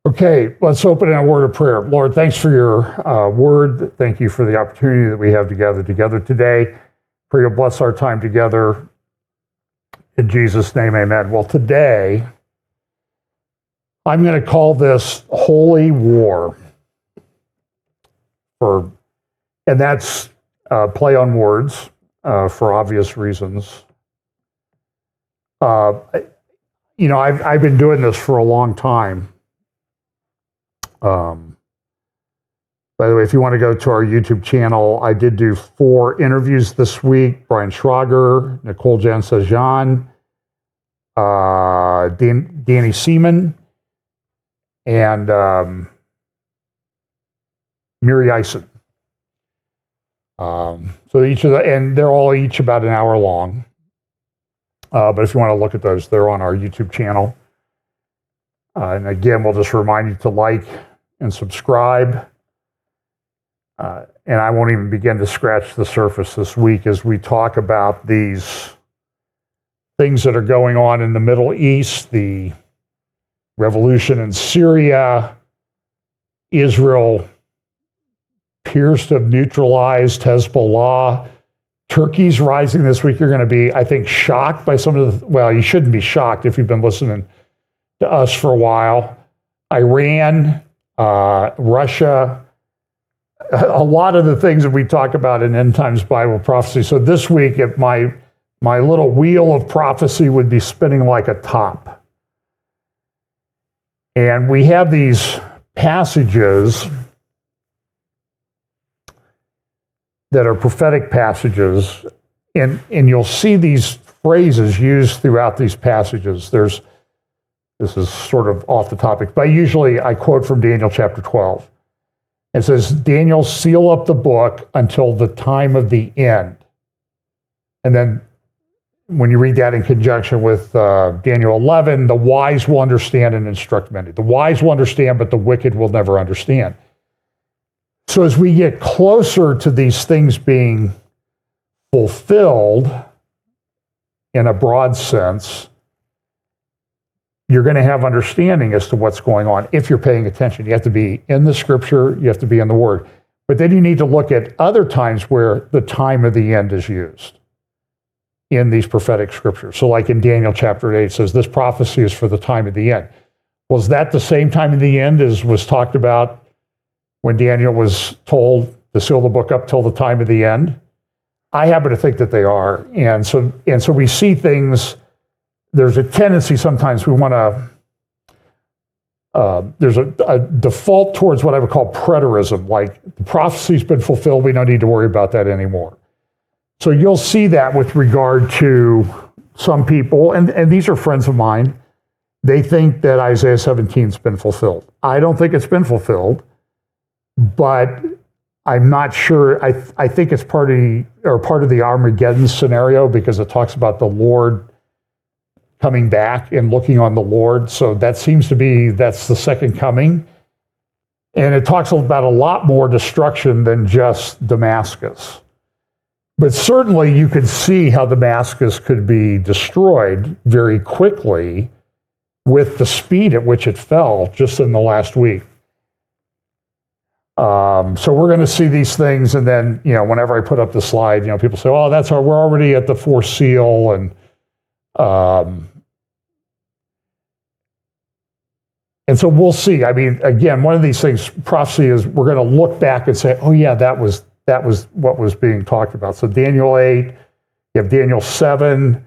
Okay, let's open in a word of prayer. Lord, thanks for your word. Thank you for the opportunity that we have to gather together today. Pray you'll bless our time together. In Jesus' name, amen. Well, today, I'm going to call this Holy War. And that's play on words for obvious reasons. I've been doing this for a long time. By the way, if you want to go to our YouTube channel, I did do 4 interviews this week. Brian Schrager, Nicole Jan-Sajan, Danny Seaman, and Miri Eisen. So and they're all each about an hour long. But if you want to look at those, they're on our YouTube channel. And again, we'll just remind you to like and subscribe. And I won't even begin to scratch the surface this week as we talk about these things that are going on in the Middle East, the revolution in Syria. Israel appears to have neutralized Hezbollah. Turkey's rising this week. You're going to be, I think, shocked by some of the, well, you shouldn't be shocked if you've been listening to us for a while. Iran, Russia, a lot of the things that we talk about in End Times Bible Prophecy. So this week, if my little wheel of prophecy would be spinning like a top. And we have these passages that are prophetic passages, and you'll see these phrases used throughout these passages. This is sort of off the topic, but usually I quote from Daniel chapter 12. It says, Daniel, seal up the book until the time of the end. And then when you read that in conjunction with Daniel 11, the wise will understand and instruct many. The wise will understand, but the wicked will never understand. So as we get closer to these things being fulfilled in a broad sense, you're going to have understanding as to what's going on if you're paying attention. You have to be in the scripture, you have to be in the word. But then you need to look at other times where the time of the end is used in these prophetic scriptures. So like in Daniel chapter 8, it says, this prophecy is for the time of the end. Was that the same time of the end as was talked about when Daniel was told to seal the book up till the time of the end? I happen to think that they are. And so we see things. There's a tendency sometimes we want to, there's a default towards what I would call preterism, like the prophecy's been fulfilled, we don't need to worry about that anymore. So you'll see that with regard to some people, and these are friends of mine, they think that Isaiah 17's been fulfilled. I don't think it's been fulfilled, but I'm not sure. I think it's part of the Armageddon scenario because it talks about the Lord coming back and looking on the Lord. So that seems to be, that's the second coming. And it talks about a lot more destruction than just Damascus. But certainly you could see how Damascus could be destroyed very quickly with the speed at which it fell just in the last week. So we're going to see these things, and then, whenever I put up the slide, people say, "Oh, we're already at the fourth seal," and so we'll see. I mean, again, one of these things, prophecy is we're going to look back and say, "Oh, yeah, that was what was being talked about." So Daniel 8, you have Daniel 7,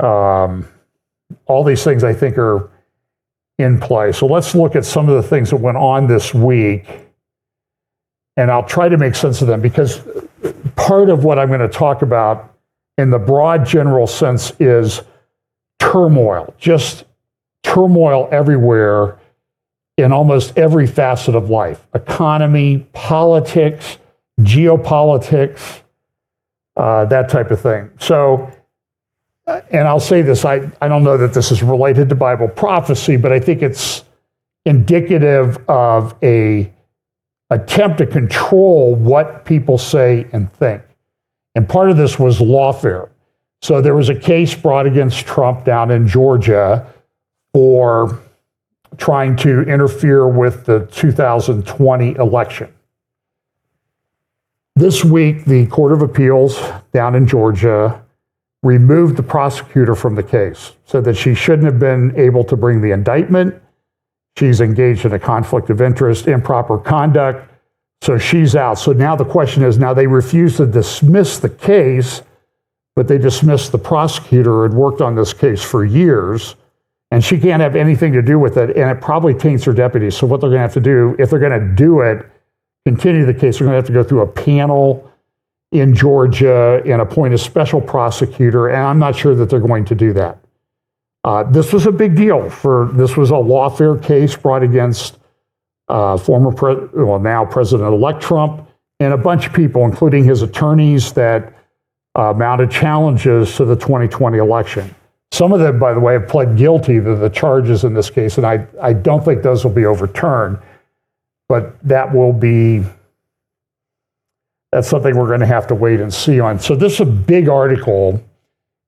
all these things I think are in play. So let's look at some of the things that went on this week. And I'll try to make sense of them, because part of what I'm going to talk about in the broad general sense is turmoil, just turmoil everywhere in almost every facet of life. Economy, politics, geopolitics, that type of thing. So, and I'll say this, I don't know that this is related to Bible prophecy, but I think it's indicative of a attempt to control what people say and think. And part of this was lawfare. So there was a case brought against Trump down in Georgia for trying to interfere with the 2020 election. This week, the Court of Appeals down in Georgia removed the prosecutor from the case, said that she shouldn't have been able to bring the indictment. She's engaged in a conflict of interest, improper conduct, so she's out. So now the question is, now they refuse to dismiss the case, but they dismissed the prosecutor who had worked on this case for years, and she can't have anything to do with it, and it probably taints her deputy. So what they're going to have to do, if they're going to do it, continue the case, they're going to have to go through a panel in Georgia and appoint a special prosecutor, and I'm not sure that they're going to do that. This was a big deal. This was a lawfare case brought against now President-elect Trump, and a bunch of people, including his attorneys, that mounted challenges to the 2020 election. Some of them, by the way, have pled guilty to the charges in this case, and I don't think those will be overturned, but that's something we're going to have to wait and see on. So this is a big article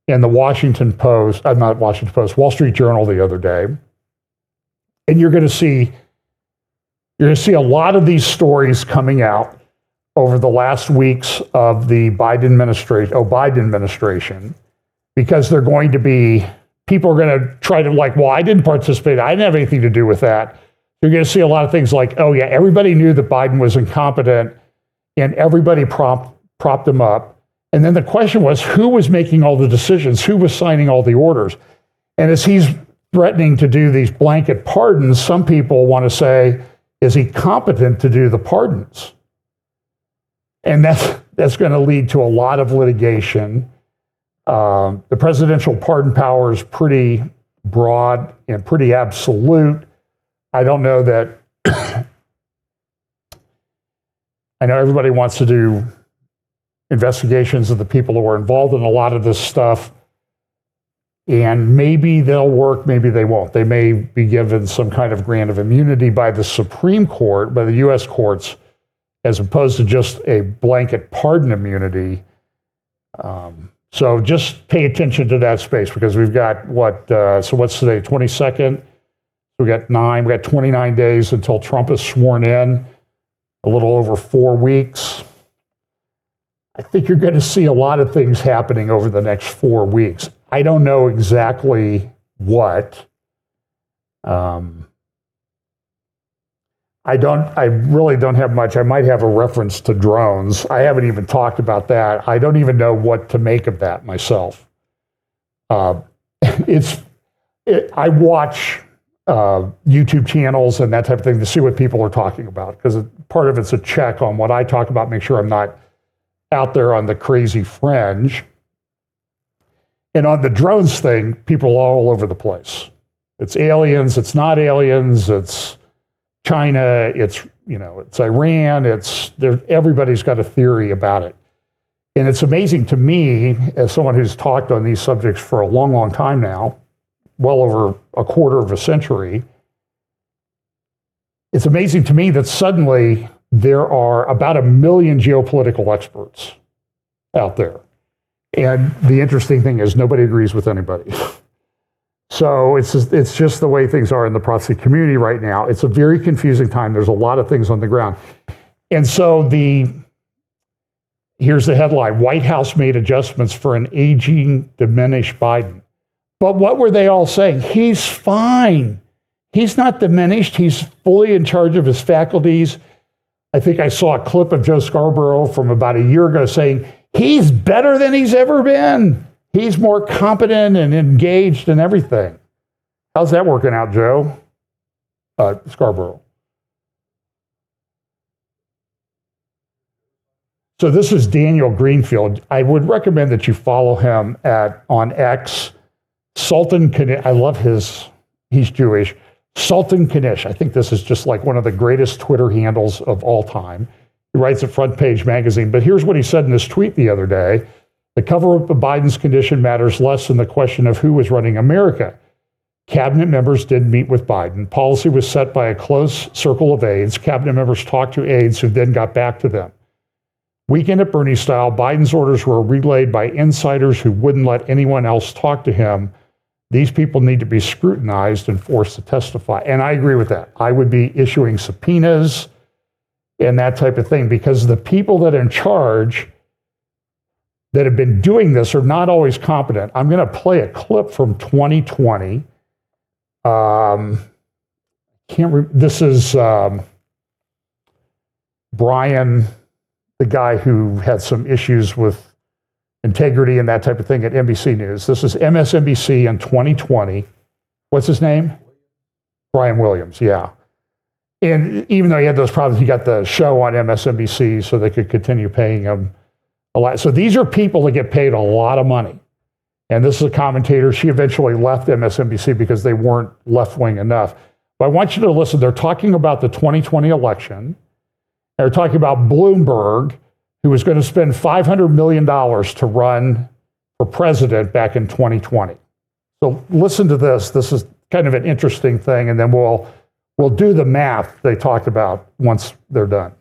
in the Wall Street Journal the other day, and you're going to see a lot of these stories coming out over the last weeks of the Biden administration, because they're going to be, people are going to try to well, I didn't participate, I didn't have anything to do with that. You're going to see a lot of things like, oh yeah, everybody knew that Biden was incompetent, and everybody propped him up. And then the question was, who was making all the decisions? Who was signing all the orders? And as he's threatening to do these blanket pardons, some people want to say, is he competent to do the pardons? And that's going to lead to a lot of litigation. The presidential pardon power is pretty broad and pretty absolute. I don't know that, I know everybody wants to do investigations of the people who are involved in a lot of this stuff, and maybe they'll work, maybe they won't. They may be given some kind of grant of immunity by the Supreme Court, by the U.S. courts, as opposed to just a blanket pardon immunity. So just pay attention to that space, because we've got so what's today, 22nd? We got 29 days until Trump is sworn in, a little over 4 weeks. I think you're going to see a lot of things happening over the next 4 weeks. I don't know exactly what. I really don't have much. I might have a reference to drones. I haven't even talked about that. I don't even know what to make of that myself. I watch YouTube channels and that type of thing to see what people are talking about, because part of it's a check on what I talk about, make sure I'm not out there on the crazy fringe. And on the drones thing, people are all over the place. It's aliens, it's not aliens, it's China, it's Iran, everybody's got a theory about it. And it's amazing to me, as someone who's talked on these subjects for a long, long time now, well over a quarter of a century, it's amazing to me that suddenly there are about 1 million geopolitical experts out there. And the interesting thing is nobody agrees with anybody. So it's just the way things are in the prostate community right now. It's a very confusing time. There's a lot of things on the ground. And so here's the headline: White House made adjustments for an aging, diminished Biden. But what were they all saying? He's fine. He's not diminished. He's fully in charge of his faculties. I think I saw a clip of Joe Scarborough from about a year ago saying, he's better than he's ever been. He's more competent and engaged and everything. How's that working out, Joe? Scarborough. So this is Daniel Greenfield. I would recommend that you follow him on X. Sultan Kanish. I love he's Jewish. Sultan Kanish. I think this is just like one of the greatest Twitter handles of all time. He writes at Front Page Magazine. But here's what he said in this tweet the other day. The cover-up of Biden's condition matters less than the question of who was running America. Cabinet members did meet with Biden. Policy was set by a close circle of aides. Cabinet members talked to aides who then got back to them. Weekend at Bernie style, Biden's orders were relayed by insiders who wouldn't let anyone else talk to him. These people need to be scrutinized and forced to testify. And I agree with that. I would be issuing subpoenas and that type of thing, because the people that are in charge that have been doing this are not always competent. I'm going to play a clip from 2020. This is Brian, the guy who had some issues with integrity and that type of thing at NBC News. This is MSNBC in 2020. What's his name? Brian Williams, yeah. And even though he had those problems, he got the show on MSNBC so they could continue paying him a lot. So these are people that get paid a lot of money. And this is a commentator. She eventually left MSNBC because they weren't left-wing enough. But I want you to listen. They're talking about the 2020 election. They're talking about Bloomberg, who was going to spend $500 million to run for president back in 2020. So listen to this. This is kind of an interesting thing, and then we'll do the math they talked about once they're done.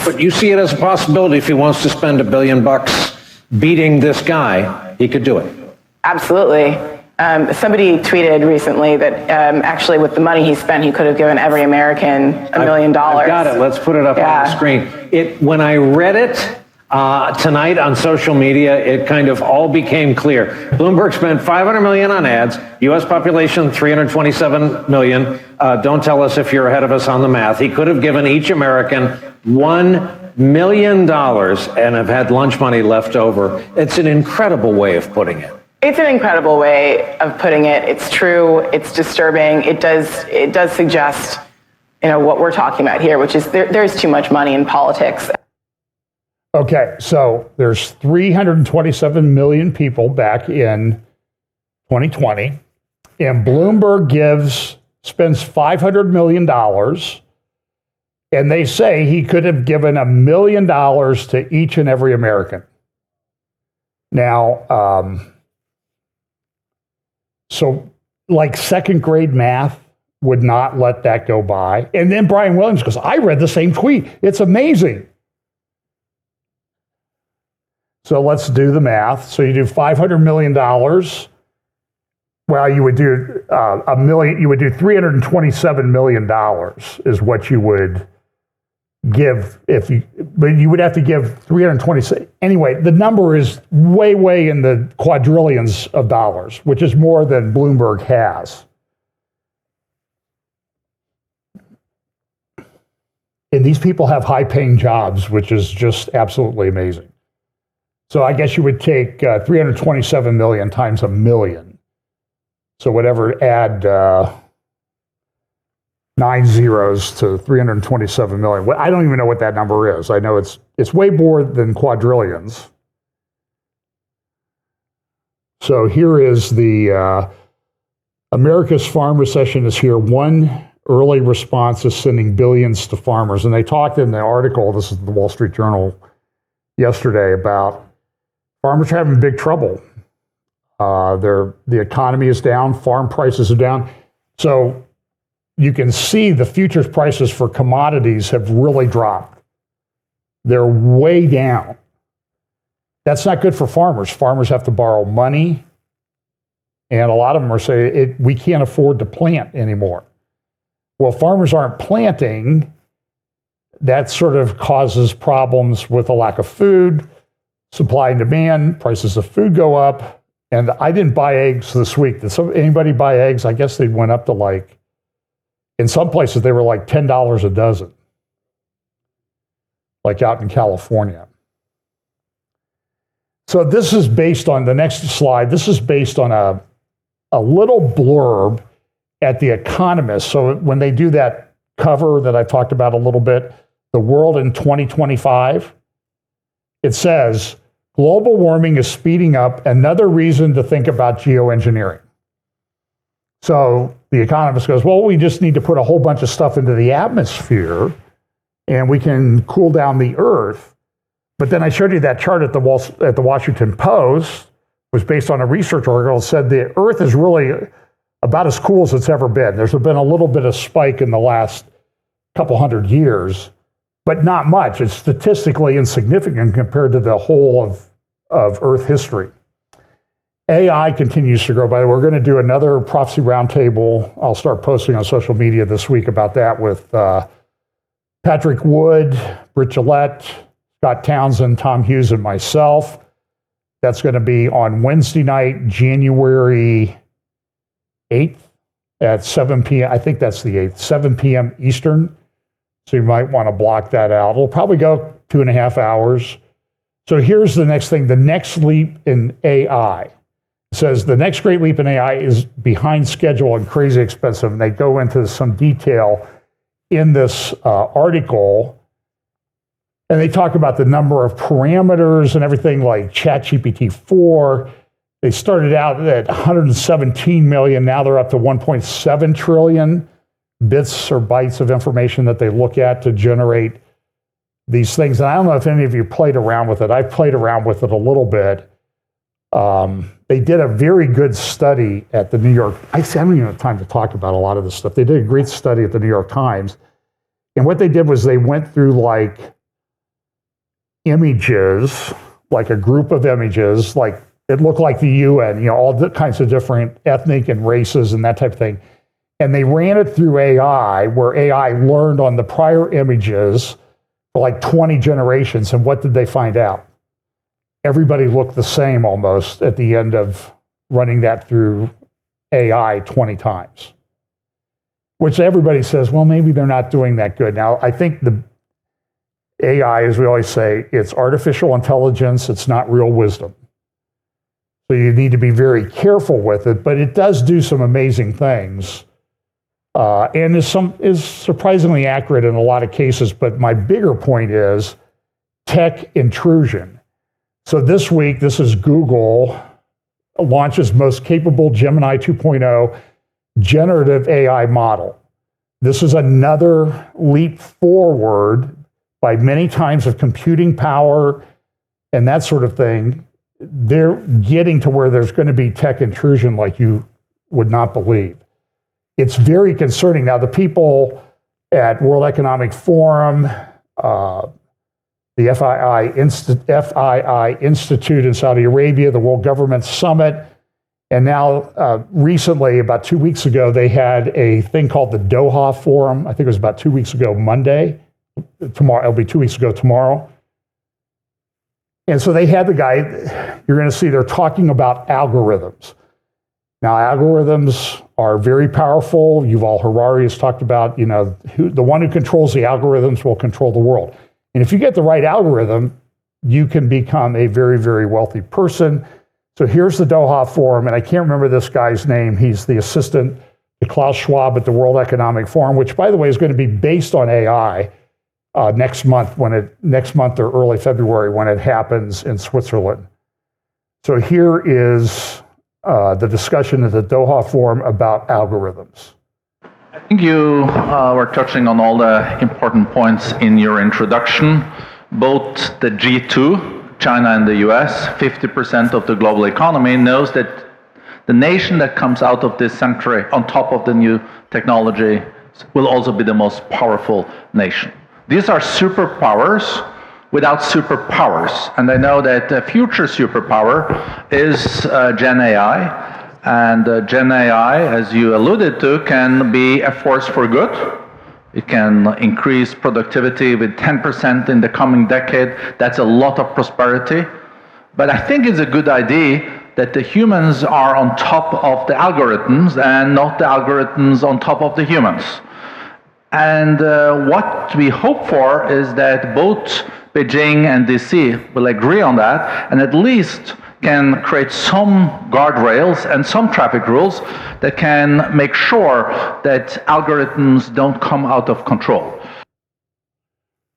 But you see it as a possibility if he wants to spend $1 billion beating this guy, he could do it. Absolutely. Somebody tweeted recently that actually with the money he spent, he could have given every American $1 million. I've got it. Let's put it up on the screen. When I read it tonight on social media, it kind of all became clear. Bloomberg spent $500 million on ads. U.S. population 327 million. Don't tell us if you're ahead of us on the math. He could have given each American $1 million and have had lunch money left over. It's an incredible way of putting it. It's an incredible way of putting it. It's true. It's disturbing. It does suggest, what we're talking about here, which is there's too much money in politics. Okay, so there's 327 million people back in 2020, and Bloomberg spends $500 million, and they say he could have given $1 million to each and every American. Now, so like second grade math would not let that go by. And then Brian Williams goes, I read the same tweet. It's amazing. So let's do the math. So you do $500 million. Well, you would do $1 million. You would do $327 million is what you would give but you would have to give 327. Anyway, the number is way in the quadrillions of dollars, which is more than Bloomberg has. And these people have high-paying jobs, which is just absolutely amazing. So I guess you would take 327 million times $1 million. So whatever, add 9 zeros to 327 million. I don't even know what that number is. I know it's way more than quadrillions. So here is the America's farm recession is here. One early response is sending billions to farmers. And they talked in the article, this is the Wall Street Journal yesterday, about farmers are having big trouble. The economy is down, farm prices are down. So you can see the futures prices for commodities have really dropped. They're way down. That's not good for farmers. Farmers have to borrow money, and a lot of them are saying, we can't afford to plant anymore. Well, farmers aren't planting. That sort of causes problems with a lack of food, supply and demand, prices of food go up. And I didn't buy eggs this week. Did anybody buy eggs? I guess they went up to in some places they were like $10 a dozen, like out in California. So this is based on, the next slide, this is based on a little blurb at The Economist. So when they do that cover that I've talked about a little bit, The World in 2025, it says, global warming is speeding up, another reason to think about geoengineering. So The Economist goes, well, we just need to put a whole bunch of stuff into the atmosphere and we can cool down the Earth. But then I showed you that chart at the Washington Post, was based on a research article that said the Earth is really about as cool as it's ever been. There's been a little bit of spike in the last couple hundred years, but not much. It's statistically insignificant compared to the whole of Earth history. AI continues to grow. By the way, we're going to do another prophecy roundtable. I'll start posting on social media this week about that with Patrick Wood, Britt Gillette, Scott Townsend, Tom Hughes, and myself. That's going to be on Wednesday night, January 8th at 7 p.m. I think that's the 8th, 7 p.m. Eastern. So you might want to block that out. It'll probably go 2.5 hours. So here's the next thing, the next leap in AI. It says the next great leap in AI is behind schedule and crazy expensive. And they go into some detail in this article. And they talk about the number of parameters and everything like ChatGPT 4. They started out at 117 million. Now they're up to 1.7 trillion bits or bytes of information that they look at to generate these things. And I don't know if any of you played around with it. I've played around with it a little bit. They did a very good study at the New York. I don't even have time to talk about a lot of this stuff. They did a great study at the New York Times. And what they did was they went through like images, like a group of images, like it looked like the UN, all the kinds of different ethnic and races and that type of thing. And they ran it through AI, where AI learned on the prior images for like 20 generations. And what did they find out? Everybody looked the same almost at the end of running that through AI 20 times. Which everybody says, well, maybe they're not doing that good. Now, I think the AI, as we always say, it's artificial intelligence, it's not real wisdom. So you need to be very careful with it, but it does do some amazing things. And is surprisingly accurate in a lot of cases. But my bigger point is tech intrusion. So this week, this is Google launches most capable Gemini 2.0 generative AI model. This is another leap forward by many times of computing power and that sort of thing. They're getting to where there's going to be tech intrusion like you would not believe. It's very concerning. Now, the people at World Economic Forum, the FII Institute in Saudi Arabia, the World Government Summit, and now recently, about 2 weeks ago, they had a thing called the Doha Forum. I think it was about 2 weeks ago, Monday. Tomorrow, it'll be 2 weeks ago tomorrow. And so they had the guy, you're going to see they're talking about algorithms. Now, algorithms are very powerful. Yuval Harari has talked about, the one who controls the algorithms will control the world. And if you get the right algorithm, you can become a very, very wealthy person. So here's the Doha Forum, and I can't remember this guy's name. He's the assistant to Klaus Schwab at the World Economic Forum, which, by the way, is going to be based on AI next month or early February when it happens in Switzerland. So here is the discussion at the Doha Forum about algorithms. I think you were touching on all the important points in your introduction. Both the G2, China and the US, 50% of the global economy, knows that the nation that comes out of this century on top of the new technology will also be the most powerful nation. These are superpowers without superpowers. And I know that the future superpower is Gen AI. And Gen AI, as you alluded to, can be a force for good. It can increase productivity with 10% in the coming decade. That's a lot of prosperity. But I think it's a good idea that the humans are on top of the algorithms and not the algorithms on top of the humans. And what we hope for is that both Beijing and DC will agree on that and at least can create some guardrails and some traffic rules that can make sure that algorithms don't come out of control.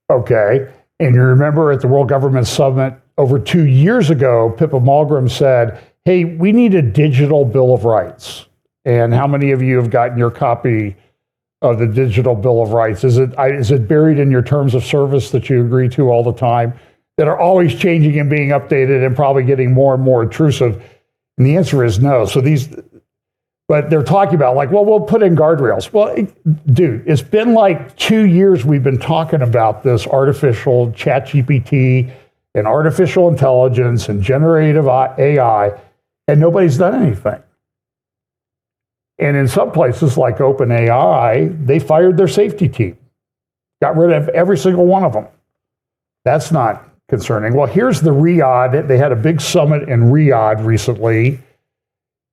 Okay, and you remember at the World Government Summit over 2 years ago, Pippa Malmgren said, hey, we need a digital Bill of Rights. And how many of you have gotten your copy of the digital Bill of Rights? Is it buried in your terms of service that you agree to all the time, that are always changing and being updated and probably getting more and more intrusive? And the answer is no. So but they're talking about like, well, we'll put in guardrails. Well, dude, it's been like 2 years we've been talking about this artificial ChatGPT and artificial intelligence and generative AI. and nobody's done anything. And in some places like OpenAI, they fired their safety team, got rid of every single one of them. That's not concerning. Well, here's the Riyadh. They had a big summit in Riyadh recently,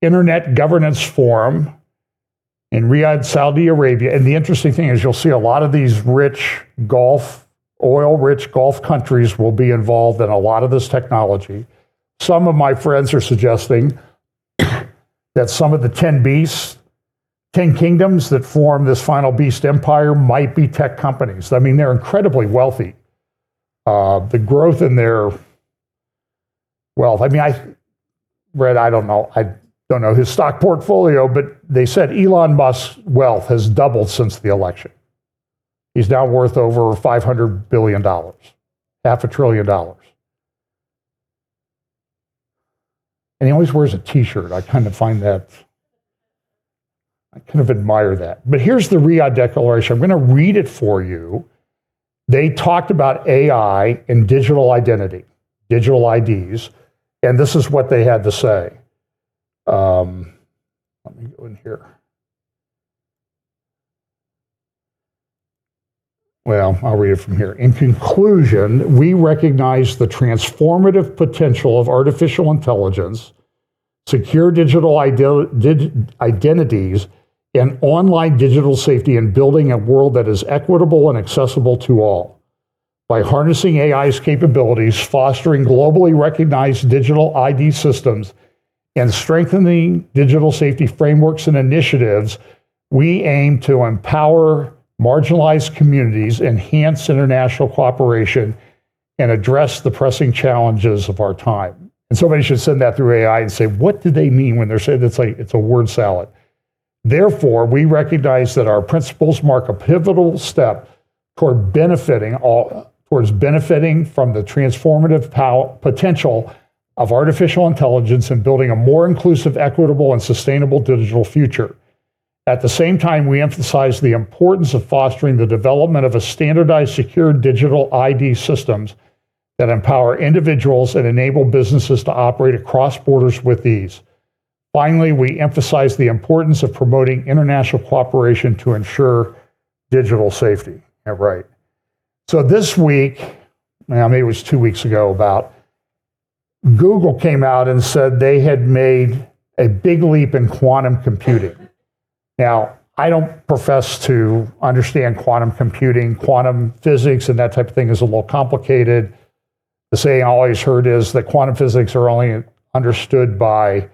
Internet Governance Forum in Riyadh, Saudi Arabia. And the interesting thing is you'll see a lot of these oil-rich Gulf countries will be involved in a lot of this technology. Some of my friends are suggesting that some of the 10 beasts, 10 kingdoms that form this final beast empire might be tech companies. I mean, they're incredibly wealthy. The growth in their wealth, I mean, I don't know his stock portfolio, but they said Elon Musk's wealth has doubled since the election. He's now worth over $500 billion, $500 billion. And he always wears a t-shirt. I kind of admire that. But here's the Riyadh Declaration. I'm going to read it for you. They talked about AI and digital identity, digital IDs, and this is what they had to say. Let me go in here. Well, I'll read it from here. In conclusion, we recognize the transformative potential of artificial intelligence, secure digital identities, and online digital safety in building a world that is equitable and accessible to all. By harnessing AI's capabilities, fostering globally recognized digital ID systems, and strengthening digital safety frameworks and initiatives, we aim to empower marginalized communities, enhance international cooperation, and address the pressing challenges of our time. And somebody should send that through AI and say, what do they mean when they're saying it's a word salad? Therefore, we recognize that our principles mark a pivotal step towards benefiting from the transformative potential of artificial intelligence and building a more inclusive, equitable, and sustainable digital future. At the same time, we emphasize the importance of fostering the development of a standardized, secure digital ID systems that empower individuals and enable businesses to operate across borders with ease. Finally, we emphasize the importance of promoting international cooperation to ensure digital safety. Yeah, right. So this week, maybe it was 2 weeks ago, about Google came out and said they had made a big leap in quantum computing. Now, I don't profess to understand quantum computing. Quantum physics and that type of thing is a little complicated. The saying I always heard is that quantum physics are only understood by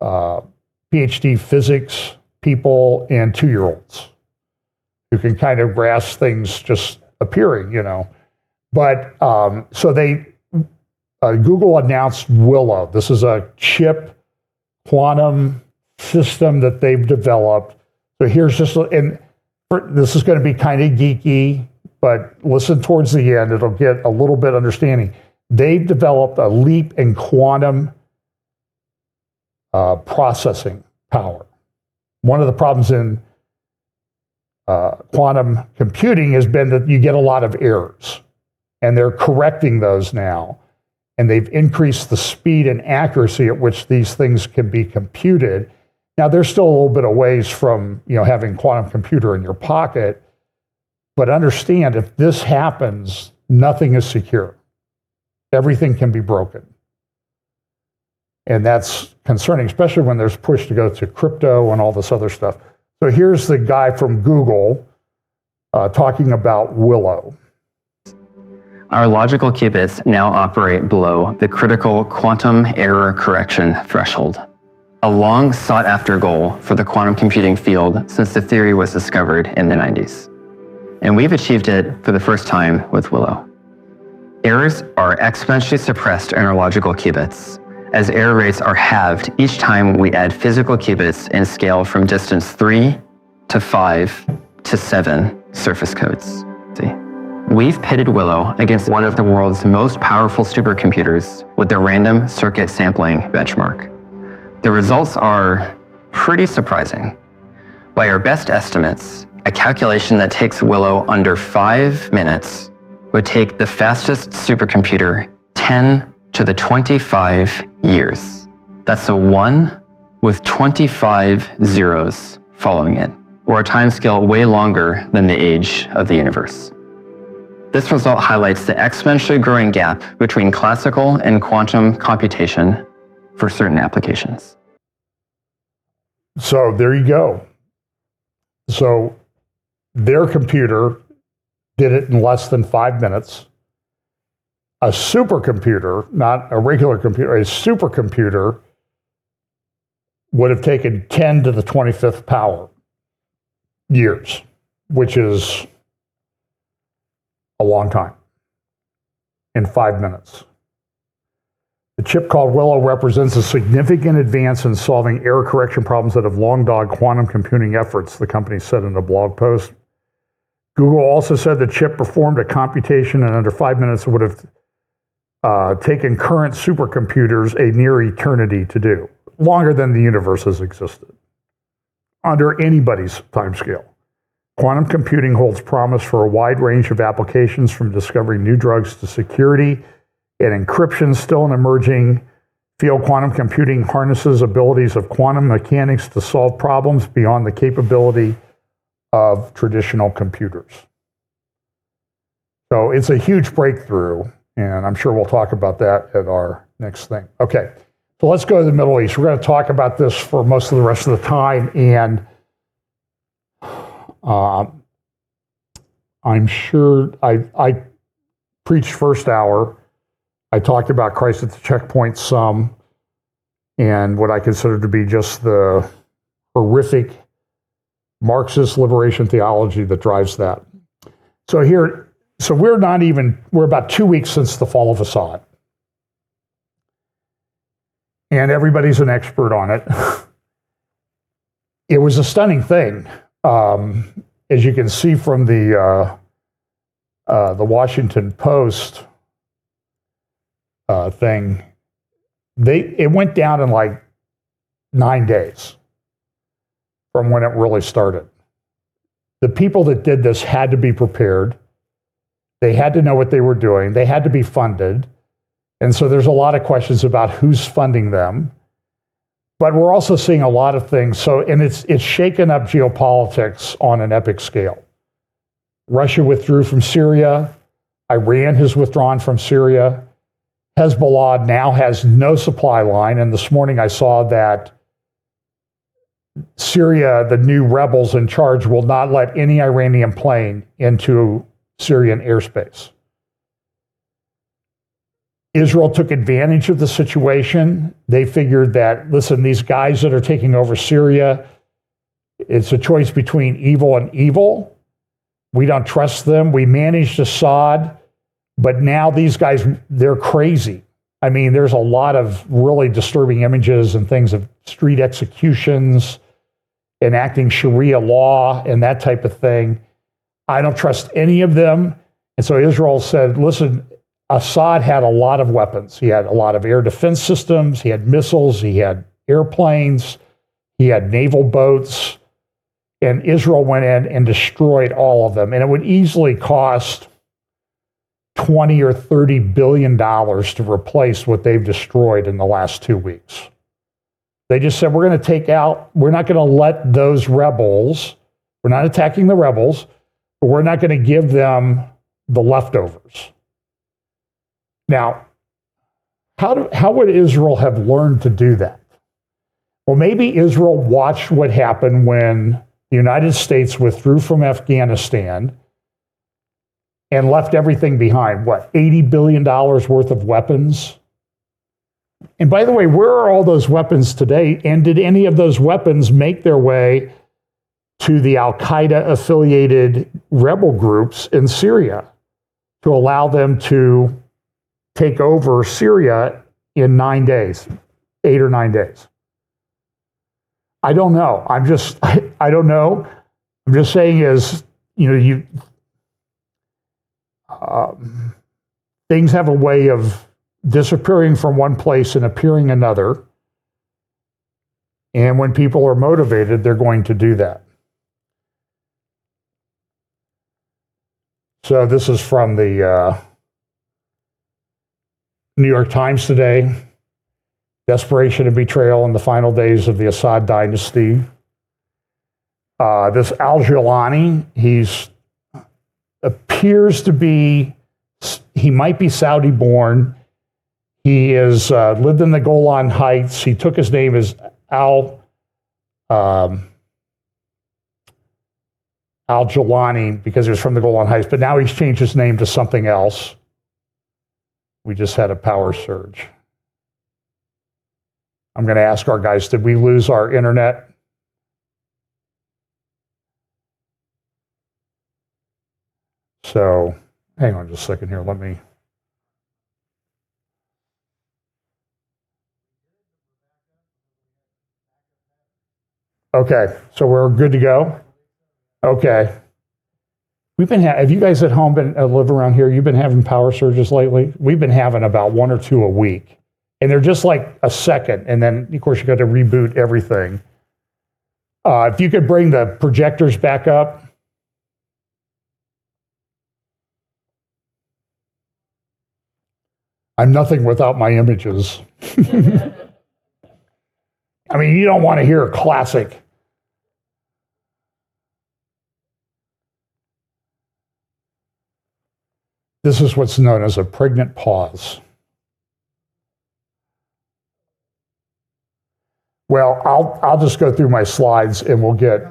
PhD physics people and 2-year-olds who can kind of grasp things just appearing, But so Google announced Willow. This is a chip quantum system that they've developed. So here's this is going to be kind of geeky, but listen towards the end, it'll get a little bit understanding. They've developed a leap in quantum processing power. One of the problems in quantum computing has been that you get a lot of errors, and they're correcting those now. And they've increased the speed and accuracy at which these things can be computed. Now, there's still a little bit of ways from having a quantum computer in your pocket, but understand if this happens, nothing is secure. Everything can be broken. And that's concerning, especially when there's push to go to crypto and all this other stuff. So here's the guy from Google talking about Willow. Our logical qubits now operate below the critical quantum error correction threshold, a long sought after goal for the quantum computing field since the theory was discovered in the 90s. And we've achieved it for the first time with Willow. Errors are exponentially suppressed in our logical qubits, as error rates are halved each time we add physical qubits and scale from distance 3 to 5 to 7 surface codes. We've pitted Willow against one of the world's most powerful supercomputers with the random circuit sampling benchmark. The results are pretty surprising. By our best estimates, a calculation that takes Willow under 5 minutes would take the fastest supercomputer 10 to the 25 years. That's a 1 with 25 zeros following it, or a timescale way longer than the age of the universe. This result highlights the exponentially growing gap between classical and quantum computation for certain applications. So there you go. So their computer did it in less than 5 minutes. A supercomputer, not a regular computer, a supercomputer would have taken 10 to the 25th power years, which is a long time, in 5 minutes. The chip called Willow represents a significant advance in solving error correction problems that have long dogged quantum computing efforts, the company said in a blog post. Google also said the chip performed a computation in under 5 minutes that would have taken current supercomputers a near eternity to do, longer than the universe has existed, under anybody's timescale. Quantum computing holds promise for a wide range of applications, from discovering new drugs to security and encryption. Still an emerging field, quantum computing harnesses abilities of quantum mechanics to solve problems beyond the capability of traditional computers. So it's a huge breakthrough, and I'm sure we'll talk about that at our next thing. Okay, so let's go to the Middle East. We're going to talk about this for most of the rest of the time, and I'm sure I preached first hour. I talked about Christ at the checkpoint some, and what I consider to be just the horrific Marxist liberation theology that drives that. So we're about 2 weeks since the fall of Assad. And everybody's an expert on it. It was a stunning thing. As you can see from the Washington Post thing, it went down in like 9 days from when it really started. The people that did this had to be prepared. They had to know what they were doing. They had to be funded. And so there's a lot of questions about who's funding them. But we're also seeing a lot of things. And it's shaken up geopolitics on an epic scale. Russia withdrew from Syria. Iran has withdrawn from Syria. Hezbollah now has no supply line. And this morning I saw that Syria, the new rebels in charge, will not let any Iranian plane into Syrian airspace. Israel took advantage of the situation. They figured that, listen, these guys that are taking over Syria, it's a choice between evil and evil. We don't trust them. We managed Assad, but now these guys, they're crazy. I mean, there's a lot of really disturbing images and things of street executions, enacting Sharia law and that type of thing. I don't trust any of them. And so Israel said, listen, Assad had a lot of weapons. He had a lot of air defense systems. He had missiles. He had airplanes. He had naval boats. And Israel went in and destroyed all of them. And it would easily cost $20 or $30 billion to replace what they've destroyed in the last 2 weeks. They just said, we're not going to let those rebels, we're not attacking the rebels, but we're not going to give them the leftovers. Now, how would Israel have learned to do that? Well, maybe Israel watched what happened when the United States withdrew from Afghanistan and left everything behind. What, $80 billion worth of weapons? And by the way, where are all those weapons today? And did any of those weapons make their way to the Al-Qaeda affiliated rebel groups in Syria to allow them to take over Syria in 9 days, 8 or 9 days? I don't know. I don't know. I'm just saying things have a way of disappearing from one place and appearing another. And when people are motivated, they're going to do that. So this is from the New York Times today. desperation and betrayal in the final days of the Assad dynasty. This al-Jilani, appears to be, he might be Saudi-born. He is lived in the Golan Heights. He took his name as al-Jilani because he was from the Golan Heights, but now he's changed his name to something else. We just had a power surge. I'm going to ask our guys, did we lose our internet? So, hang on just a second here. Let me. Okay, so we're good to go? Okay. Have you guys at home live around here? You've been having power surges lately? We've been having about 1 or 2 a week. And they're just like a second. And then, of course, you got to reboot everything. If you could bring the projectors back up. I'm nothing without my images. I mean, you don't want to hear a classic. This is what's known as a pregnant pause. Well, I'll just go through my slides and we'll get.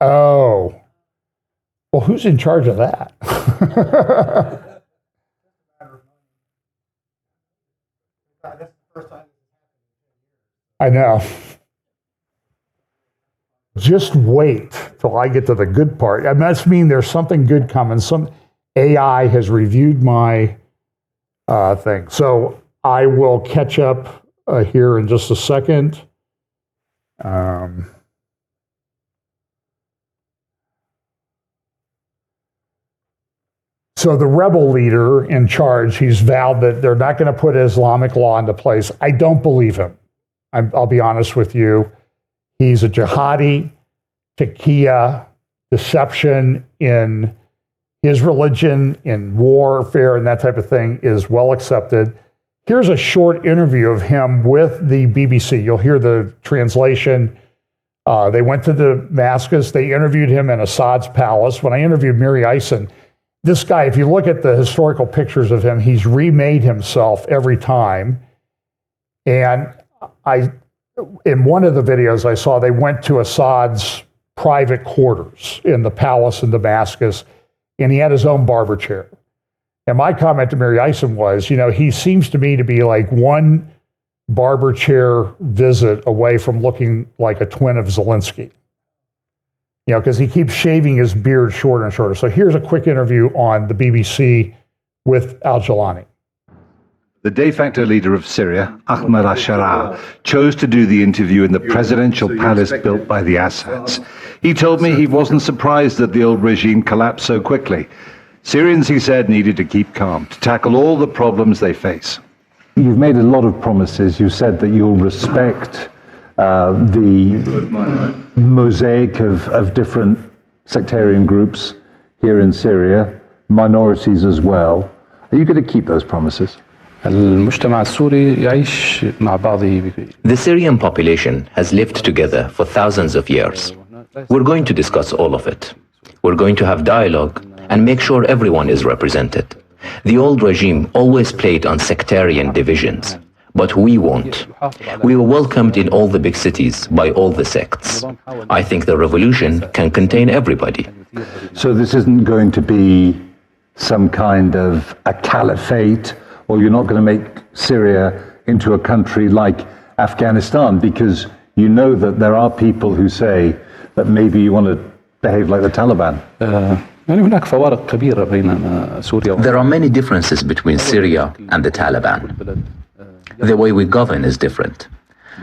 Oh. Well, who's in charge of that? I know. Just wait till I get to the good part. It must mean there's something good coming. Some AI has reviewed my thing. So I will catch up here in just a second. So the rebel leader in charge, he's vowed that they're not going to put Islamic law into place. I don't believe him. I'll be honest with you. He's a jihadi, taqiyya, deception in his religion, in warfare, and that type of thing is well accepted. Here's a short interview of him with the BBC. You'll hear the translation. They went to Damascus. They interviewed him in Assad's palace. When I interviewed Miri Eisen, this guy, if you look at the historical pictures of him, he's remade himself every time. And in one of the videos I saw, they went to Assad's private quarters in the palace in Damascus, and he had his own barber chair. And my comment to Miri Eisen was, he seems to me to be like one barber chair visit away from looking like a twin of Zelensky. Because he keeps shaving his beard shorter and shorter. So here's a quick interview on the BBC with al-Jilani. The de facto leader of Syria, Ahmed al-Sharaa, chose to do the interview in the presidential palace built by the Assads. He told me he wasn't surprised that the old regime collapsed so quickly. Syrians, he said, needed to keep calm, to tackle all the problems they face. You've made a lot of promises. You said that you'll respect the mosaic of different sectarian groups here in Syria, minorities as well. Are you going to keep those promises? المجتمع السوري يعيش مع بعضه. The Syrian population has lived together for thousands of years. We're going to discuss all of it. We're going to have dialogue and make sure everyone is represented. The old regime always played on sectarian divisions, but we won't. We were welcomed in all the big cities by all the sects. I think the revolution can contain everybody. So this isn't going to be some kind of a caliphate, or you're not going to make Syria into a country like Afghanistan, because you know that there are people who say that maybe you want to behave like the Taliban. There are many differences between Syria and the Taliban. The way we govern is different.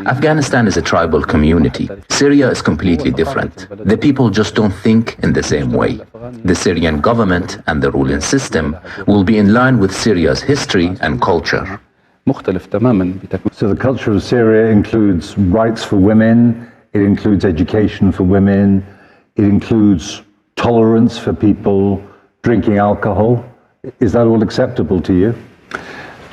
Afghanistan is a tribal community. Syria is completely different. The people just don't think in the same way. The Syrian government and the ruling system will be in line with Syria's history and culture. So the culture of Syria includes rights for women, it includes education for women, it includes tolerance for people drinking alcohol. Is that all acceptable to you?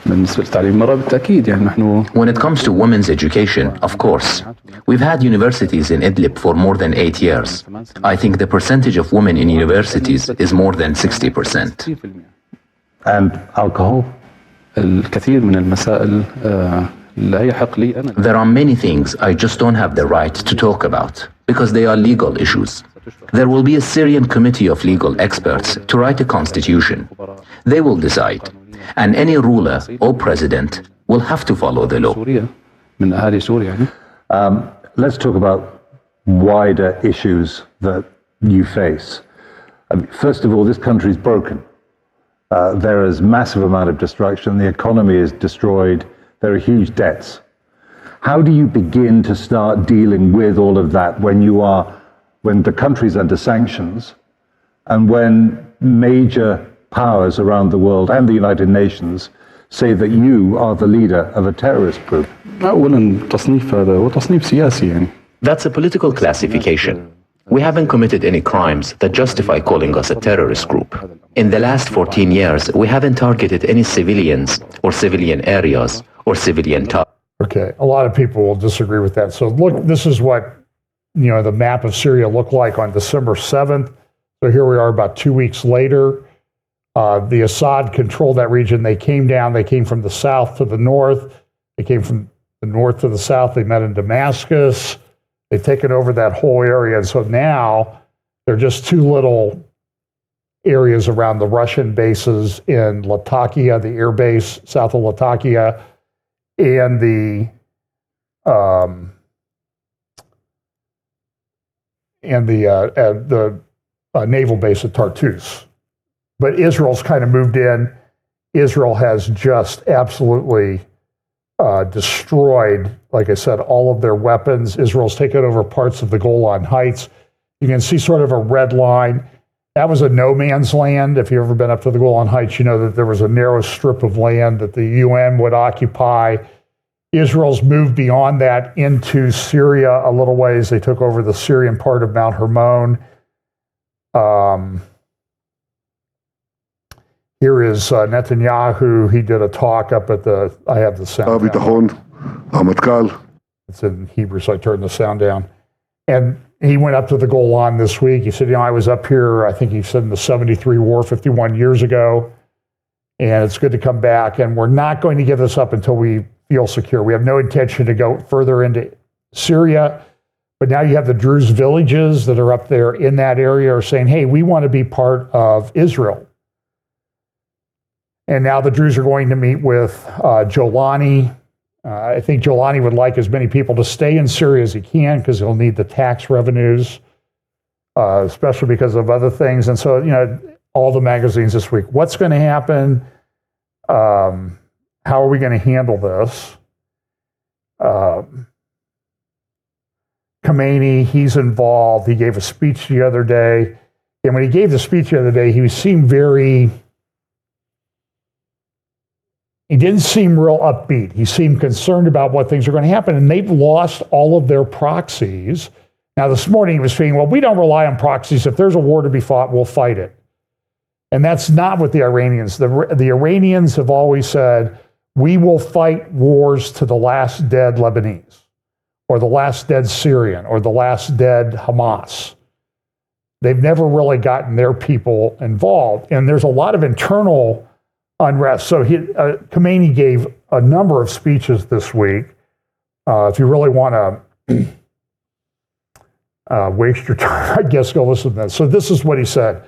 بالنسبة لتعليم المرأة بالتأكيد يعني نحن When it comes to women's education, of course, we've had universities in Idlib for more than 8 years. I think the percentage of women in universities is more than 60%. And alcohol? الكثير من المسائل لا يحق لي أنا. There are many things I just don't have the right to talk about because they are legal issues. There will be a Syrian committee of legal experts to write a constitution. They will decide, and any ruler or president will have to follow the law. سوريا من أهالي سوريا يعني. Let's talk about wider issues that you face. First of all, this country is broken. There is massive amount of destruction. The economy is destroyed. There are huge debts. How do you begin to start dealing with all of that when the country's under sanctions and when major powers around the world and the United Nations say that you are the leader of a terrorist group? أولا تصنيف هذا هو تصنيف سياسي يعني. That's a political classification. We haven't committed any crimes that justify calling us a terrorist group. In the last 14 years, we haven't targeted any civilians or civilian areas or civilian targets. Okay, a lot of people will disagree with that. So look, this is what the map of Syria looked like on December 7th. So here we are about 2 weeks later. The Assad controlled that region. They came down. They came from the south to the north. They came from the north to the south. They met in Damascus. They've taken over that whole area. And so now they're just two little areas around the Russian bases in Latakia, the air base south of Latakia, and the naval base at Tartus. But Israel's kind of moved in. Israel has just absolutely destroyed, like I said, all of their weapons. Israel's taken over parts of the Golan Heights. You can see sort of a red line. That was a no man's land. If you've ever been up to the Golan Heights, you know that there was a narrow strip of land that the UN would occupy. Israel's moved beyond that into Syria a little ways. They took over the Syrian part of Mount Hermon. Here is Netanyahu. He did a talk up at I have the sound down. It's in Hebrew, so I turned the sound down. And he went up to the Golan this week. He said, I was up here, I think he said in the 73 war, 51 years ago, and it's good to come back. And we're not going to give this up until we feel secure. We have no intention to go further into Syria. But now you have the Druze villages that are up there in that area are saying, hey, we want to be part of Israel. And now the Druze are going to meet with Jolani. I think Jolani would like as many people to stay in Syria as he can because he'll need the tax revenues, especially because of other things. And so, all the magazines this week, what's going to happen? How are we going to handle this? Khomeini, he's involved. He gave a speech the other day. And when he gave the speech the other day, he seemed he didn't seem real upbeat. He seemed concerned about what things are going to happen. And they've lost all of their proxies. Now, this morning he was saying, well, we don't rely on proxies. If there's a war to be fought, we'll fight it. And that's not what the Iranians, the Iranians have always said, we will fight wars to the last dead Lebanese, or the last dead Syrian, or the last dead Hamas. They've never really gotten their people involved. And there's a lot of internal unrest. So Khomeini gave a number of speeches this week. If you really want to waste your time, I guess go listen to this. So this is what he said.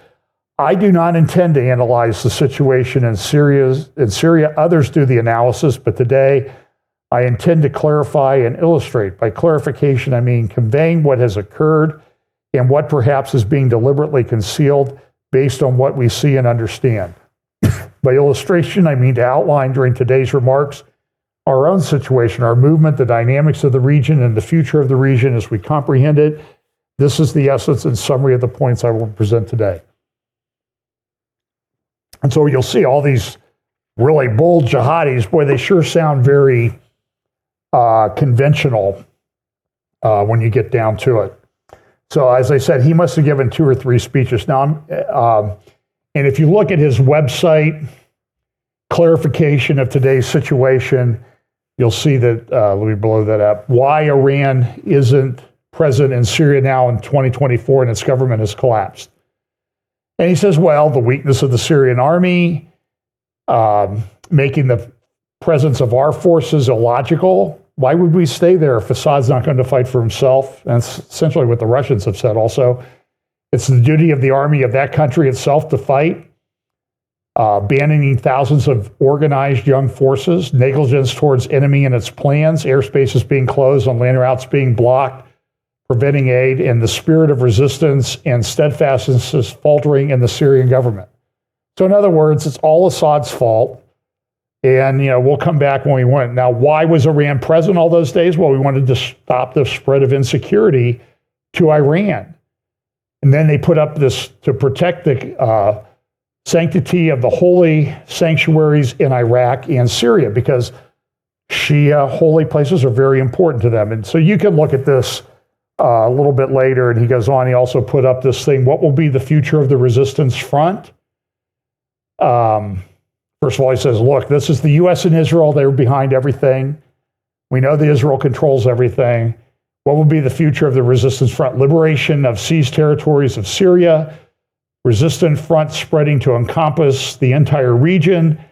I do not intend to analyze the situation in Syria. Others do the analysis, but today I intend to clarify and illustrate. By clarification, I mean conveying what has occurred and what perhaps is being deliberately concealed based on what we see and understand. By illustration, I mean to outline during today's remarks our own situation, our movement, the dynamics of the region, and the future of the region as we comprehend it. This is the essence and summary of the points I will present today. And so you'll see all these really bold jihadis. Boy, they sure sound very conventional when you get down to it. So as I said, he must have given 2 or 3 speeches. Now, and if you look at his website, clarification of today's situation, you'll see that, let me blow that up, why Iran isn't present in Syria now in 2024 and its government has collapsed. And he says, well, the weakness of the Syrian army, making the presence of our forces illogical. Why would we stay there if Assad's not going to fight for himself? And that's essentially what the Russians have said also. It's the duty of the army of that country itself to fight, abandoning thousands of organized young forces, negligence towards enemy and its plans, airspaces being closed and land routes being blocked, preventing aid, and the spirit of resistance and steadfastness is faltering in the Syrian government. So in other words, it's all Assad's fault. And, we'll come back when we want. Now, why was Iran present all those days? Well, we wanted to stop the spread of insecurity to Iran. And then they put up this to protect the sanctity of the holy sanctuaries in Iraq and Syria, because Shia holy places are very important to them. And so you can look at this a little bit later, and he goes on, he also put up this thing, what will be the future of the resistance front? First of all, he says, look, this is the U.S. and Israel. They're behind everything. We know that Israel controls everything. What will be the future of the resistance front? Liberation of seized territories of Syria, resistant front spreading to encompass the entire region,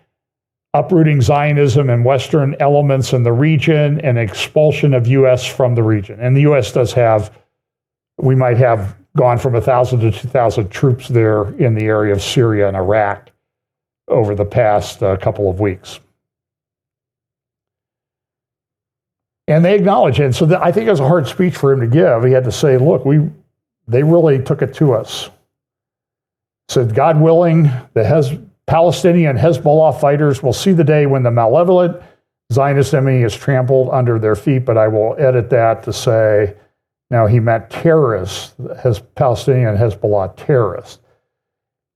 uprooting Zionism and Western elements in the region, and expulsion of U.S. from the region. And the U.S. does have, we might have gone from 1,000 to 2,000 troops there in the area of Syria and Iraq over the past couple of weeks. And they acknowledge it. And so I think it was a hard speech for him to give. He had to say, look, they really took it to us. Said, God willing, the Palestinian Hezbollah fighters will see the day when the malevolent Zionist enemy is trampled under their feet, but I will edit that to say, now he meant terrorists, Palestinian Hezbollah terrorists.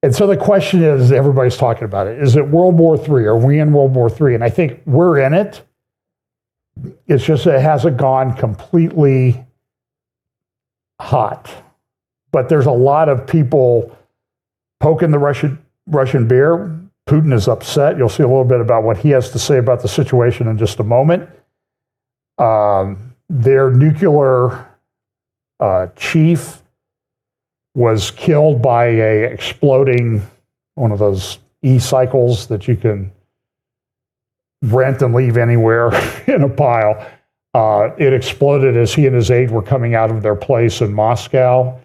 And so the question is, everybody's talking about it, is it World War III? Are we in World War III? And I think we're in it. It's just that it hasn't gone completely hot. But there's a lot of people poking the Russian bear. Putin is upset. You'll see a little bit about what he has to say about the situation in just a moment. Their nuclear chief was killed by a exploding, one of those e-cycles that you can rent and leave anywhere in a pile. It exploded as he and his aide were coming out of their place in Moscow.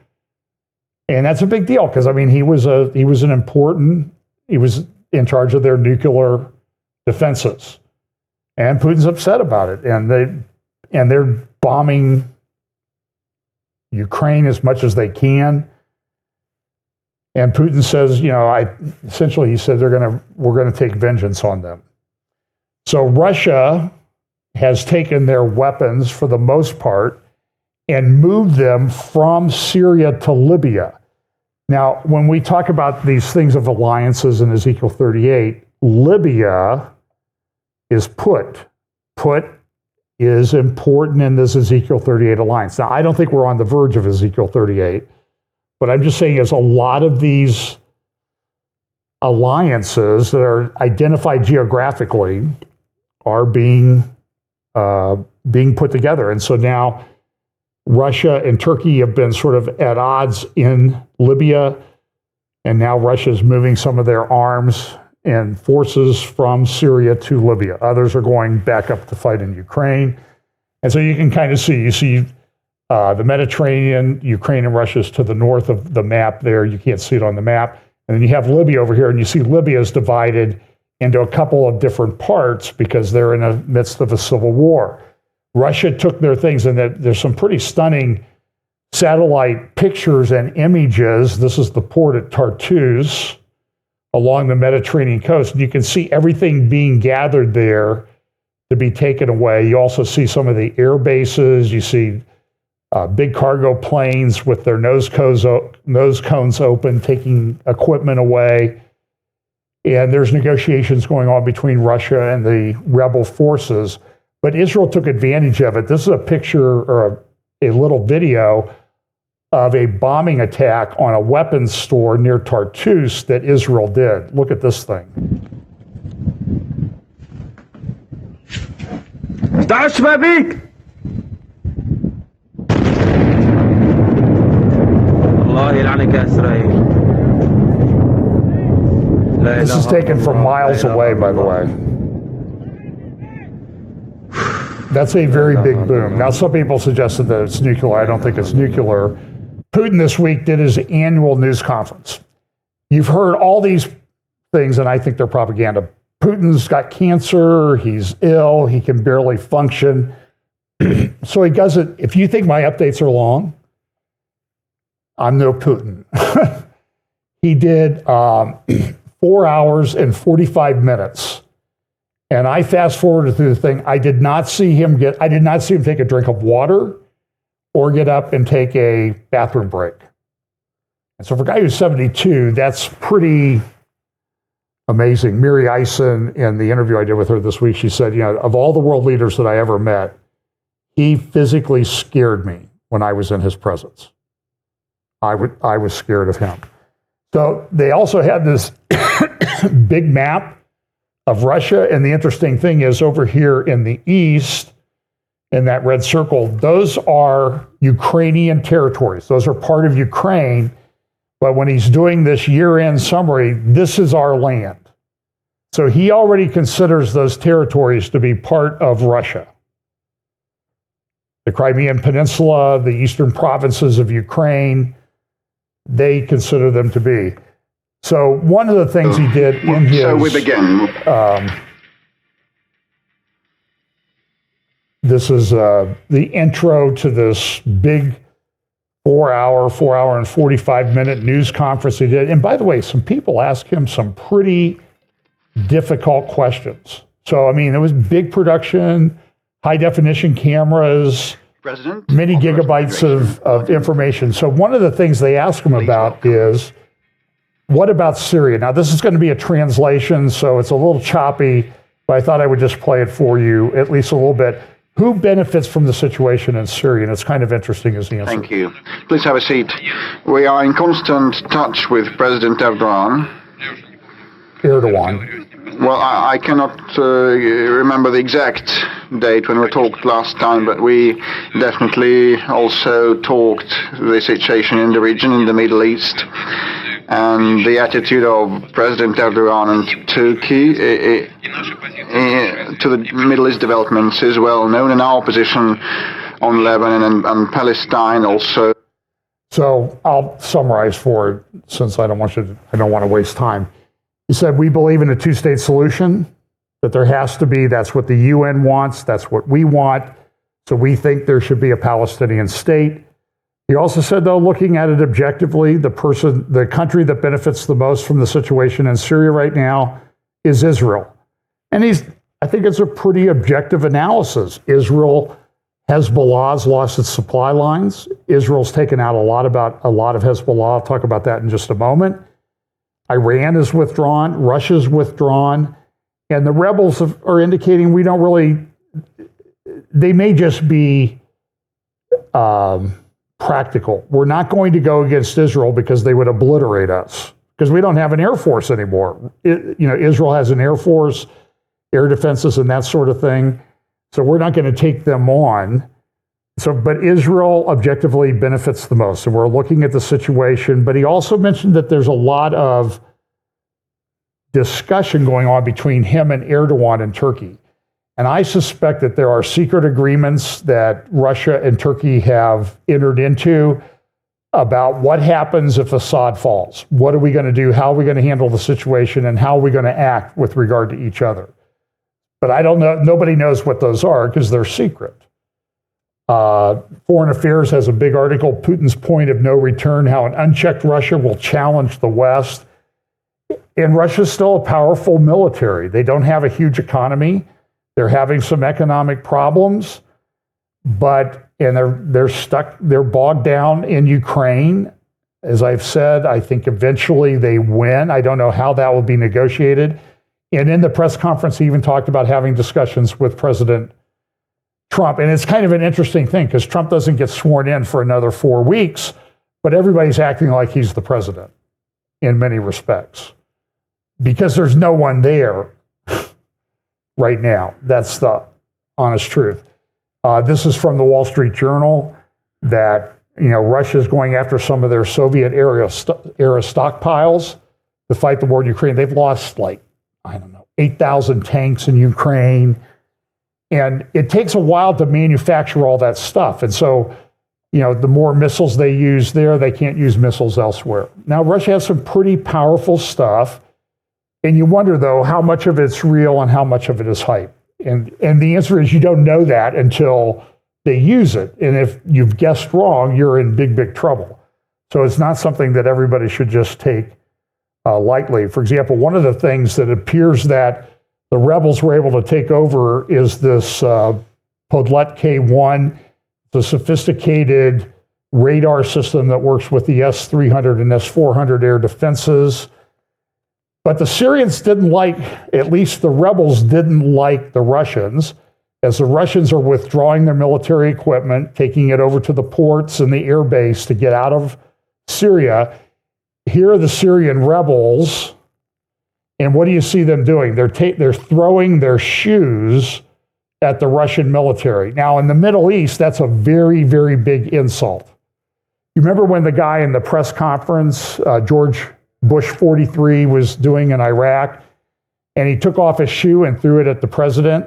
And that's a big deal because, he was in charge of their nuclear defenses. And Putin's upset about it. And they're bombing Ukraine as much as they can. And Putin says, essentially he said we're going to take vengeance on them. So Russia has taken their weapons for the most part and moved them from Syria to Libya. Now, when we talk about these things of alliances in Ezekiel 38, Libya is put. Put is important in this Ezekiel 38 alliance. Now, I don't think we're on the verge of Ezekiel 38, but I'm just saying, as a lot of these alliances that are identified geographically are being put together. And so now Russia and Turkey have been sort of at odds in Libya, and now Russia's moving some of their arms and forces from Syria to Libya. Others are going back up to fight in Ukraine. And so you can kind of see the Mediterranean, Ukraine and Russia is to the north of the map there. You can't see it on the map. And then you have Libya over here, and you see Libya is divided into a couple of different parts because they're in the midst of a civil war. Russia took their things, and there's some pretty stunning satellite pictures and images. This is the port at Tartus along the Mediterranean coast. And you can see everything being gathered there to be taken away. You also see some of the air bases. You see big cargo planes with their nose cones open, taking equipment away. And there's negotiations going on between Russia and the rebel forces. But Israel took advantage of it. This is a picture or a little video of a bombing attack on a weapons store near Tartus that Israel did. Look at this thing. دعش ما بيك الله يلعنك يا إسرائيل. This is taken from miles away, by the way. That's a very big boom. Now, some people suggested that it's nuclear. I don't think it's nuclear. Putin this week did his annual news conference. You've heard all these things, and I think they're propaganda. Putin's got cancer, he's ill, he can barely function. So he doesn't, if you think my updates are long, I'm no Putin. He did 4 hours and 45 minutes. And I fast forwarded through the thing. I did not see him take a drink of water or get up and take a bathroom break. And so for a guy who's 72, that's pretty amazing. Miri Eisen, in the interview I did with her this week, she said, of all the world leaders that I ever met, he physically scared me when I was in his presence. I was scared of him. So they also had this big map of Russia. And the interesting thing is over here in the east, in that red circle, those are Ukrainian territories. Those are part of Ukraine. But when he's doing this year-end summary, this is our land. So he already considers those territories to be part of Russia. The Crimean Peninsula, the eastern provinces of Ukraine, they consider them to be. So one of the things he did in his... So we begin. This is the intro to this big 4 hour and 45 minute news conference he did. And by the way, some people asked him some pretty difficult questions. So, I mean, it was big production, high definition cameras, many gigabytes of information. So one of the things they asked him about is, what about Syria? Now, this is going to be a translation, so it's a little choppy, but I thought I would just play it for you, at least a little bit. Who benefits from the situation in Syria? And it's kind of interesting as the answer. Thank you. Please have a seat. We are in constant touch with President Erdogan. Well, I cannot remember the exact date when we talked last time, but we definitely also talked the situation in the region, in the Middle East, and the attitude of President Erdogan and Turkey to the Middle East developments is well known, and our position on Lebanon and Palestine also. So I'll summarize for it, since I don't want to waste time. He said, we believe in a two-state solution, that there has to be, that's what the UN wants, that's what we want, so we think there should be a Palestinian state. He also said, though, looking at it objectively, the country that benefits the most from the situation in Syria right now is Israel. And I think it's a pretty objective analysis. Hezbollah's lost its supply lines. Israel's taken out a lot of Hezbollah. I'll talk about that in just a moment. Iran is withdrawn, Russia's withdrawn, and the rebels are indicating they may just be practical. We're not going to go against Israel because they would obliterate us, because we don't have an air force anymore. Israel has an air force, air defenses, and that sort of thing. So we're not going to take them on. But Israel objectively benefits the most. So we're looking at the situation. But he also mentioned that there's a lot of discussion going on between him and Erdogan in Turkey. And I suspect that there are secret agreements that Russia and Turkey have entered into about what happens if Assad falls. What are we going to do? How are we going to handle the situation? And how are we going to act with regard to each other? But I don't know. Nobody knows what those are because they're secret. Foreign Affairs has a big article, Putin's Point of No Return, how an unchecked Russia will challenge the West. And Russia's still a powerful military. They don't have a huge economy. They're having some economic problems, and they're bogged down in Ukraine. As I've said, I think eventually they win. I don't know how that will be negotiated. And in the press conference, he even talked about having discussions with President Trump. And it's kind of an interesting thing because Trump doesn't get sworn in for another 4 weeks, but everybody's acting like he's the president in many respects because there's no one there right now. That's the honest truth. This is from the Wall Street Journal that, Russia is going after some of their Soviet era stockpiles to fight the war in Ukraine. They've lost 8,000 tanks in Ukraine. And it takes a while to manufacture all that stuff. And so, the more missiles they use there, they can't use missiles elsewhere. Now, Russia has some pretty powerful stuff. And you wonder, though, how much of it's real and how much of it is hype. And the answer is you don't know that until they use it. And if you've guessed wrong, you're in big, big trouble. So it's not something that everybody should just take lightly. For example, one of the things that appears that the rebels were able to take over is this Podlet K1, the sophisticated radar system that works with the S-300 and S-400 air defenses. But the Syrians didn't like, at least the rebels didn't like the Russians, as the Russians are withdrawing their military equipment, taking it over to the ports and the air base to get out of Syria. Here are the Syrian rebels, and what do you see them doing? They're throwing their shoes at the Russian military. Now, in the Middle East, that's a very, very big insult. You remember when the guy in the press conference, George Bush 43, was doing in Iraq, and he took off his shoe and threw it at the president?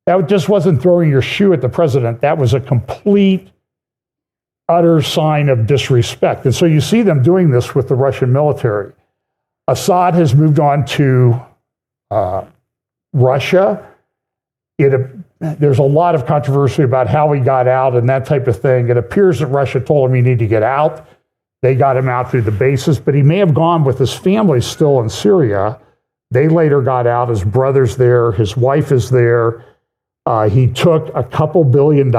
That just wasn't throwing your shoe at the president. That was a complete, utter sign of disrespect. And so you see them doing this with the Russian military. Assad has moved on to Russia. There's a lot of controversy about how he got out and that type of thing. It appears that Russia told him you need to get out. They got him out through the bases, but he may have gone with his family still in Syria. They later got out. His brother's there. His wife is there. He took a couple $2 billion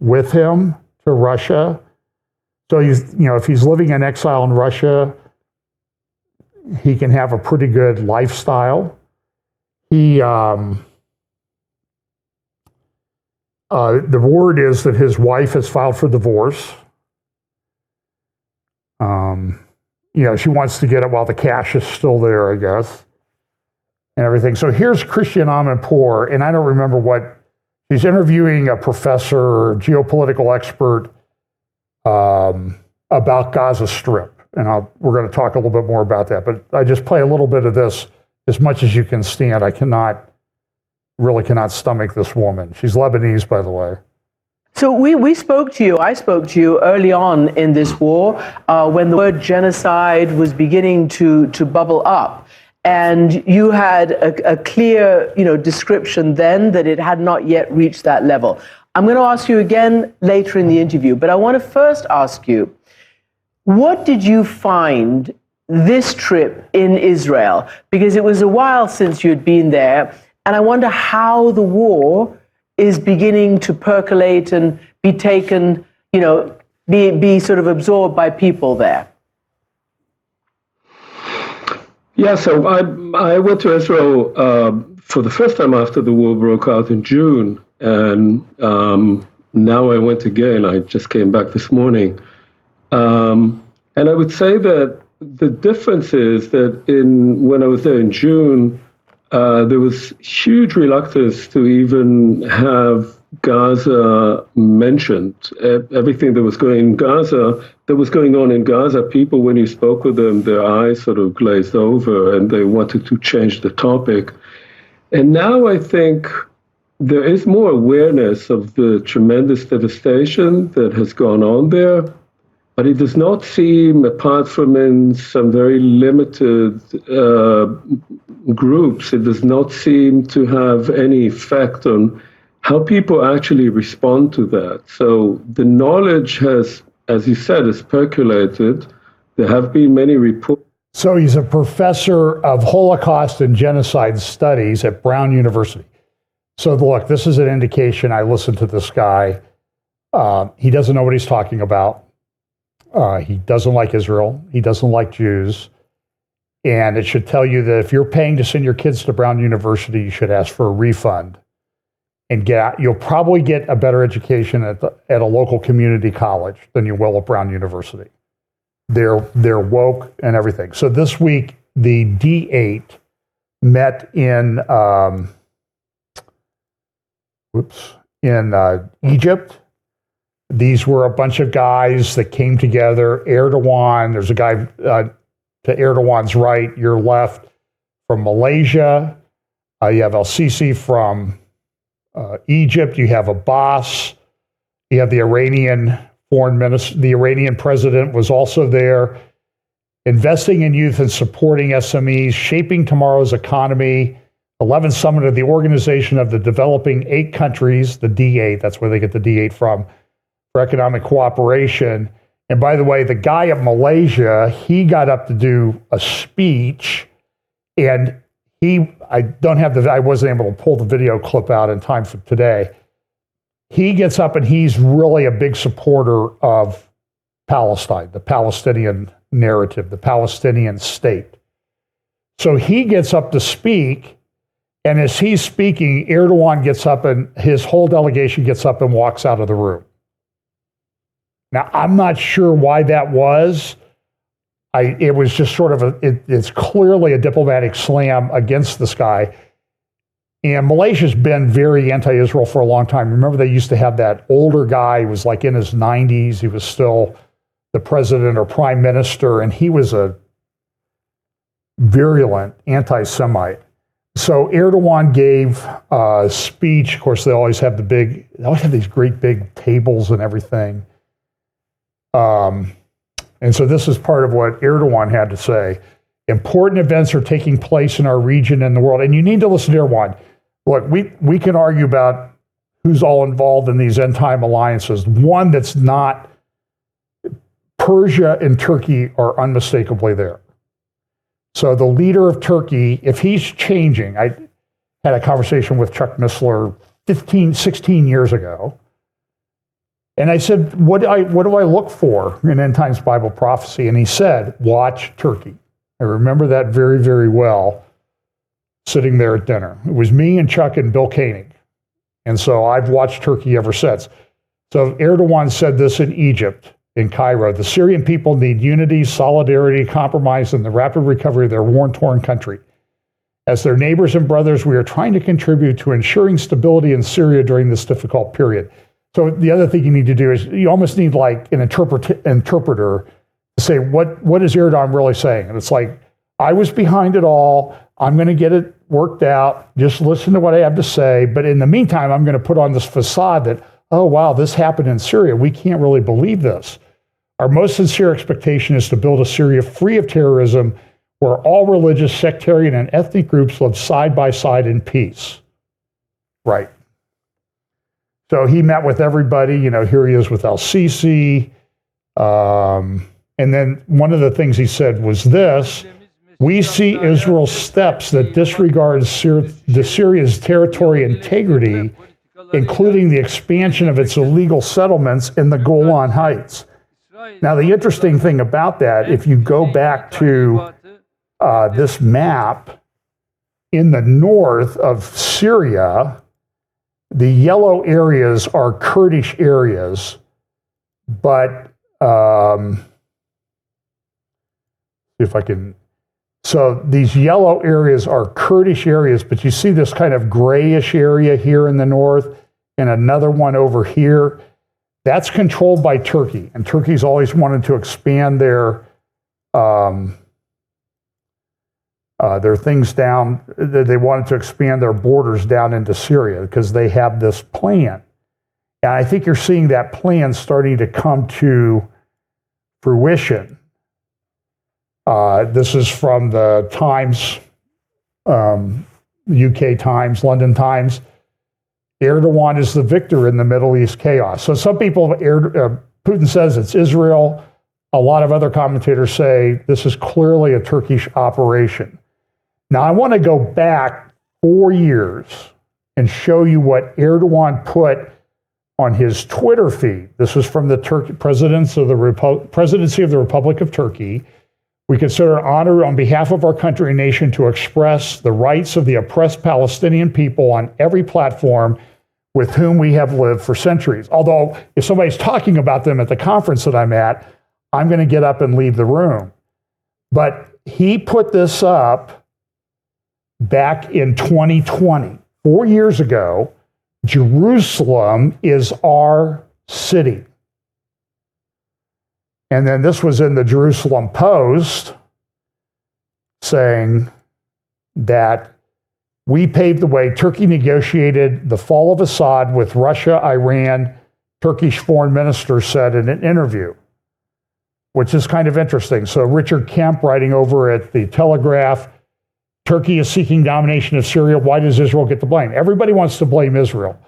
with him to Russia. So if he's living in exile in Russia, he can have a pretty good lifestyle. The word is that his wife has filed for divorce. She wants to get it while the cash is still there, I guess, and everything. So here's Christiane Amanpour, and I don't remember what, she's interviewing a professor or geopolitical expert about Gaza Strip. And we're going to talk a little bit more about that. But I just play a little bit of this as much as you can stand. I really cannot stomach this woman. She's Lebanese, by the way. So I spoke to you early on in this war when the word genocide was beginning to bubble up. And you had a clear, description then that it had not yet reached that level. I'm going to ask you again later in the interview, but I want to first ask you, what did you find this trip in Israel? Because it was a while since you'd been there, and I wonder how the war is beginning to percolate and be taken, be sort of absorbed by people there. Yeah, so I went to Israel for the first time after the war broke out in June, and now I went again. I just came back this morning. And I would say that the difference is that when I was there in June, there was huge reluctance to even have Gaza mentioned. Everything that was going on in Gaza, people, when you spoke with them, their eyes sort of glazed over and they wanted to change the topic. And now I think there is more awareness of the tremendous devastation that has gone on there. But it does not seem, apart from in some very limited groups, it does not seem to have any effect on how people actually respond to that. So the knowledge has, as you said, has percolated. There have been many reports. So he's a professor of Holocaust and genocide studies at Brown University. So look, this is an indication. I listened to this guy. He doesn't know what he's talking about. He doesn't like Israel. He doesn't like Jews. And it should tell you that if you're paying to send your kids to Brown University, you should ask for a refund and get out. You'll probably get a better education at a local community college than you will at Brown University. They're woke and everything. So this week, the D8 met in, Egypt. These were a bunch of guys that came together. Erdogan, there's a guy to Erdogan's right, your left, from Malaysia. You have El-Sisi from Egypt. You have Abbas. You have the Iranian foreign minister. The Iranian president was also there. Investing in youth and supporting SMEs, shaping tomorrow's economy. 11th summit of the Organization of the Developing 8 Countries, the D8, that's where they get the D8 from, for economic cooperation. And by the way, the guy at Malaysia, he got up to do a speech, and I wasn't able to pull the video clip out in time for today. He gets up and he's really a big supporter of Palestine, the Palestinian narrative, the Palestinian state. So he gets up to speak, and as he's speaking, Erdogan gets up and his whole delegation gets up and walks out of the room. Now, I'm not sure why that was. It was just sort of it's clearly a diplomatic slam against this guy. And Malaysia's been very anti-Israel for a long time. Remember, they used to have that older guy who was like in his 90s. He was still the president or prime minister, and he was a virulent anti-Semite. So Erdogan gave a speech. Of course, they always have these great big tables and everything. And so this is part of what Erdogan had to say. Important events are taking place in our region and the world. And you need to listen to Erdogan. Look, we can argue about who's all involved in these end-time alliances. One that's not, Persia and Turkey are unmistakably there. So the leader of Turkey, if he's changing, I had a conversation with Chuck Missler 16 years ago. And I said, what do I look for in End Times Bible prophecy? And he said, watch Turkey. I remember that very, very well, sitting there at dinner. It was me and Chuck and Bill Koenig. And so I've watched Turkey ever since. So Erdogan said this in Egypt, in Cairo. The Syrian people need unity, solidarity, compromise, and the rapid recovery of their war-torn country. As their neighbors and brothers, we are trying to contribute to ensuring stability in Syria during this difficult period. So the other thing you need to do is you almost need like an interpreter to say, what is Erdogan really saying? And it's like, I was behind it all. I'm going to get it worked out. Just listen to what I have to say. But in the meantime, I'm going to put on this facade that, oh, wow, this happened in Syria. We can't really believe this. Our most sincere expectation is to build a Syria free of terrorism where all religious, sectarian, and ethnic groups live side by side in peace. Right. So he met with everybody. Here he is with El-Sisi. And then one of the things he said was this: we see Israel's steps that disregard Syria's territory integrity, including the expansion of its illegal settlements in the Golan Heights. Now, the interesting thing about that, if you go back to this map, in the north of Syria, the yellow areas are Kurdish areas, but so these yellow areas are Kurdish areas, but you see this kind of grayish area here in the north and another one over here. That's controlled by Turkey, and Turkey's always wanted to expand their things down. They wanted to expand their borders down into Syria because they have this plan. And I think you're seeing that plan starting to come to fruition. This is from the Times, UK Times, London Times. Erdogan is the victor in the Middle East chaos. So some people, Putin says it's Israel. A lot of other commentators say this is clearly a Turkish operation. Now, I want to go back 4 years and show you what Erdogan put on his Twitter feed. This is from the presidency of the Republic of Turkey. We consider it honor on behalf of our country and nation to express the rights of the oppressed Palestinian people on every platform with whom we have lived for centuries. Although, if somebody's talking about them at the conference that I'm at, I'm going to get up and leave the room. But he put this up back in 2020, 4 years ago, Jerusalem is our city. And then this was in the Jerusalem Post saying that we paved the way. Turkey negotiated the fall of Assad with Russia, Iran, Turkish foreign minister said in an interview, which is kind of interesting. So Richard Kemp writing over at the Telegraph, Turkey is seeking domination of Syria. Why does Israel get the blame? Everybody wants to blame Israel.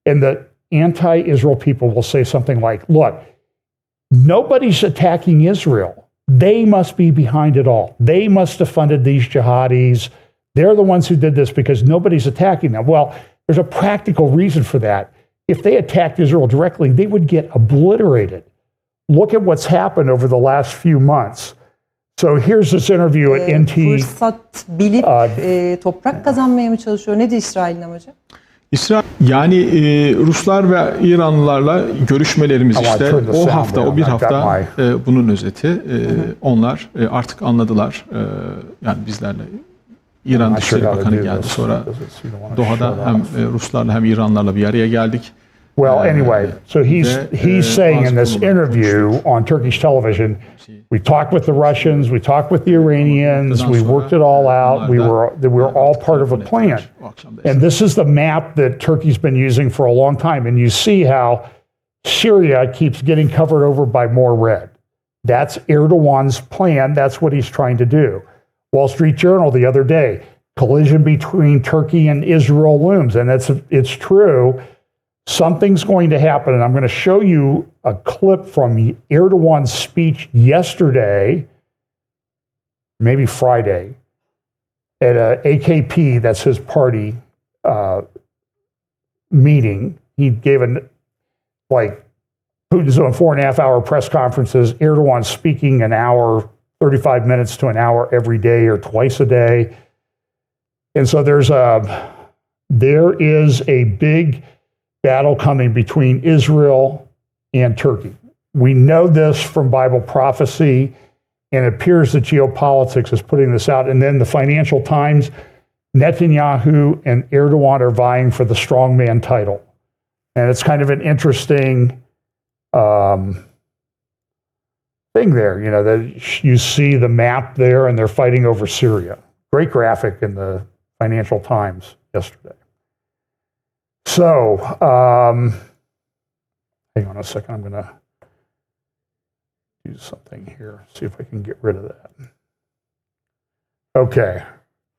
And the anti-Israel people will say something like, look, nobody's attacking Israel. They must be behind it all. They must have funded these jihadis. They're the ones who did this because nobody's attacking them. Well, there's a practical reason for that. If they attacked Israel directly, they would get obliterated. Look at what's happened over the last few months. So here's this interview at NT. Fırsat bilip toprak kazanmaya mı çalışıyor? Nedir İsrail'in amacı? İsrail yani Ruslar ve İranlılarla görüşmelerimiz işte o hafta o bir hafta bunun özeti. Onlar artık anladılar. Yani bizlerle İran Dışişleri Bakanı geldi sonra Doha'da hem Ruslarla hem İranlarla bir araya geldik. Well, anyway, so he's saying in this interview on Turkish television, we talked with the Russians, we talked with the Iranians, we worked it all out. We were all part of a plan. And this is the map that Turkey's been using for a long time. And you see how Syria keeps getting covered over by more red. That's Erdogan's plan. That's what he's trying to do. Wall Street Journal the other day, collision between Turkey and Israel looms. And it's true. Something's going to happen, and I'm going to show you a clip from Erdogan's speech yesterday, maybe Friday, at a AKP, that's his party, meeting. He gave Putin's doing 4.5-hour press conferences, Erdogan speaking an hour, 35 minutes to an hour every day or twice a day. And so there is a big battle coming between Israel and Turkey. We know this from Bible prophecy, and it appears that geopolitics is putting this out. And then the Financial Times, Netanyahu and Erdogan are vying for the strongman title. And it's kind of an interesting thing there, you know, that you see the map there and they're fighting over Syria. Great graphic in the Financial Times yesterday. So, hang on a second, I'm going to do something here, see if I can get rid of that. Okay.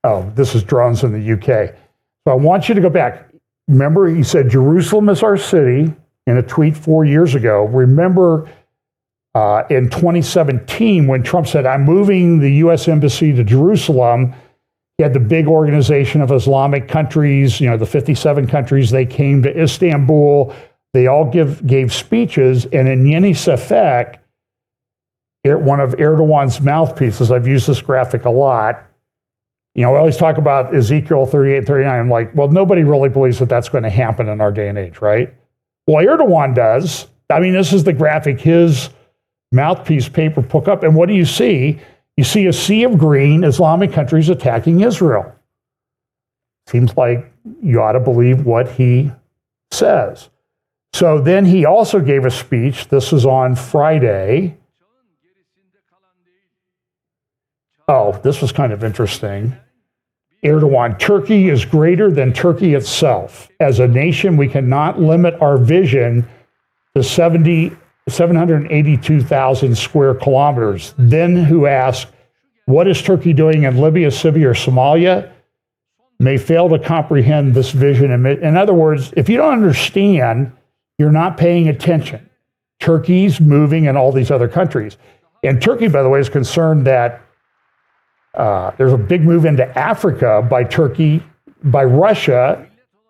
Oh, this is drones in the UK. So I want you to go back. Remember, he said Jerusalem is our city in a tweet 4 years ago. Remember in 2017 when Trump said, I'm moving the U.S. Embassy to Jerusalem. He had the big organization of Islamic countries, you know, the 57 countries. They came to Istanbul. They all gave speeches. And in Yeni Sefek, one of Erdogan's mouthpieces, I've used this graphic a lot. You know, we always talk about Ezekiel 38, 39. I'm like, well, nobody really believes that that's going to happen in our day and age, right? Well, Erdogan does. I mean, this is the graphic his mouthpiece paper put up. And what do you see? You see a sea of green Islamic countries attacking Israel. Seems like you ought to believe what he says. So then he also gave a speech. This was on Friday. Oh, this was kind of interesting. Erdogan, Turkey is greater than Turkey itself. As a nation, we cannot limit our vision to 782,000 square kilometers. Then who asked, what is Turkey doing in Libya, Syria, or Somalia? May fail to comprehend this vision. In other words, if you don't understand, you're not paying attention. Turkey's moving in all these other countries. And Turkey, by the way, is concerned that there's a big move into Africa by Russia.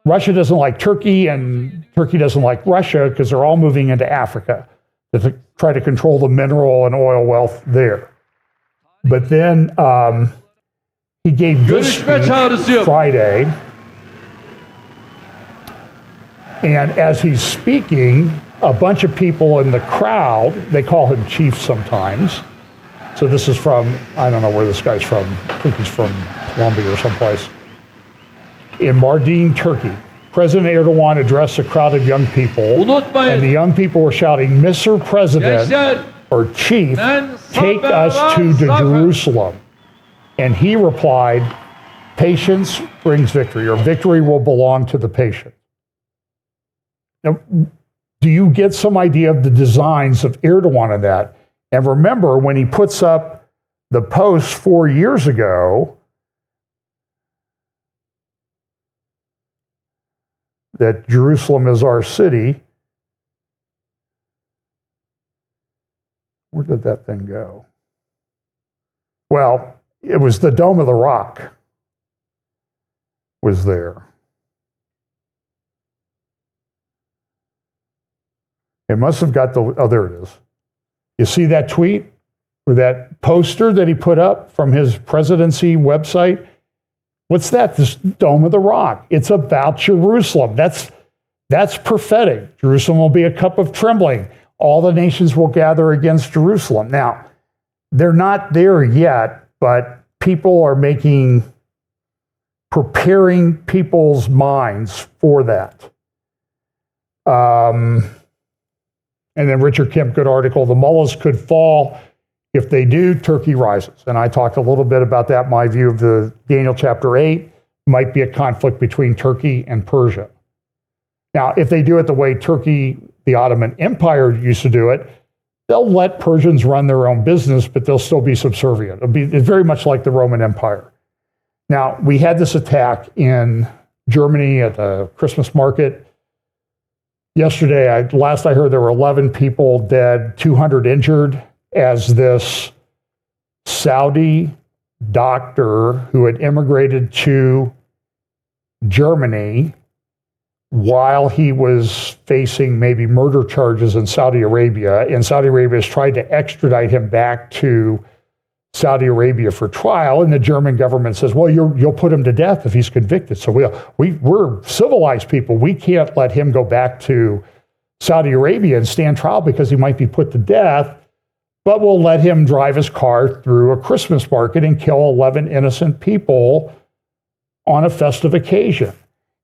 Russia doesn't like Turkey, and Turkey doesn't like Russia because they're all moving into Africa to try to control the mineral and oil wealth there. But then he gave this speech Friday, and as he's speaking, a bunch of people in the crowd, they call him Chief sometimes. So this is from, I don't know where this guy's from. I think he's from Colombia or someplace. In Mardin, Turkey. President Erdogan addressed a crowd of young people, and the young people were shouting, "Mr. President," or "Chief, take us to Jerusalem." And he replied, "Patience brings victory," or "Victory will belong to the patient." Now, do you get some idea of the designs of Erdogan in that? And remember, when he puts up the post 4 years ago that Jerusalem is our city, where did that thing go? Well, it was the Dome of the Rock was there. It must have got the, oh, there it is. You see that tweet or that poster that he put up from his presidency website? What's that? This Dome of the Rock. It's about Jerusalem. That's prophetic. Jerusalem will be a cup of trembling. All the nations will gather against Jerusalem. Now, they're not there yet, but people are preparing people's minds for that. And then Richard Kemp, good article, the mullahs could fall. If they do, Turkey rises. And I talked a little bit about that. My view of the Daniel chapter 8 might be a conflict between Turkey and Persia. Now, if they do it the way Turkey, the Ottoman Empire used to do it, they'll let Persians run their own business, but they'll still be subservient. It's very much like the Roman Empire. Now, we had this attack in Germany at a Christmas market. Yesterday, last I heard, there were 11 people dead, 200 injured, as this Saudi doctor who had immigrated to Germany while he was facing maybe murder charges in Saudi Arabia, and Saudi Arabia has tried to extradite him back to Saudi Arabia for trial, and the German government says, well, you'll put him to death if he's convicted. So we're civilized people. We can't let him go back to Saudi Arabia and stand trial because he might be put to death, but we'll let him drive his car through a Christmas market and kill 11 innocent people on a festive occasion.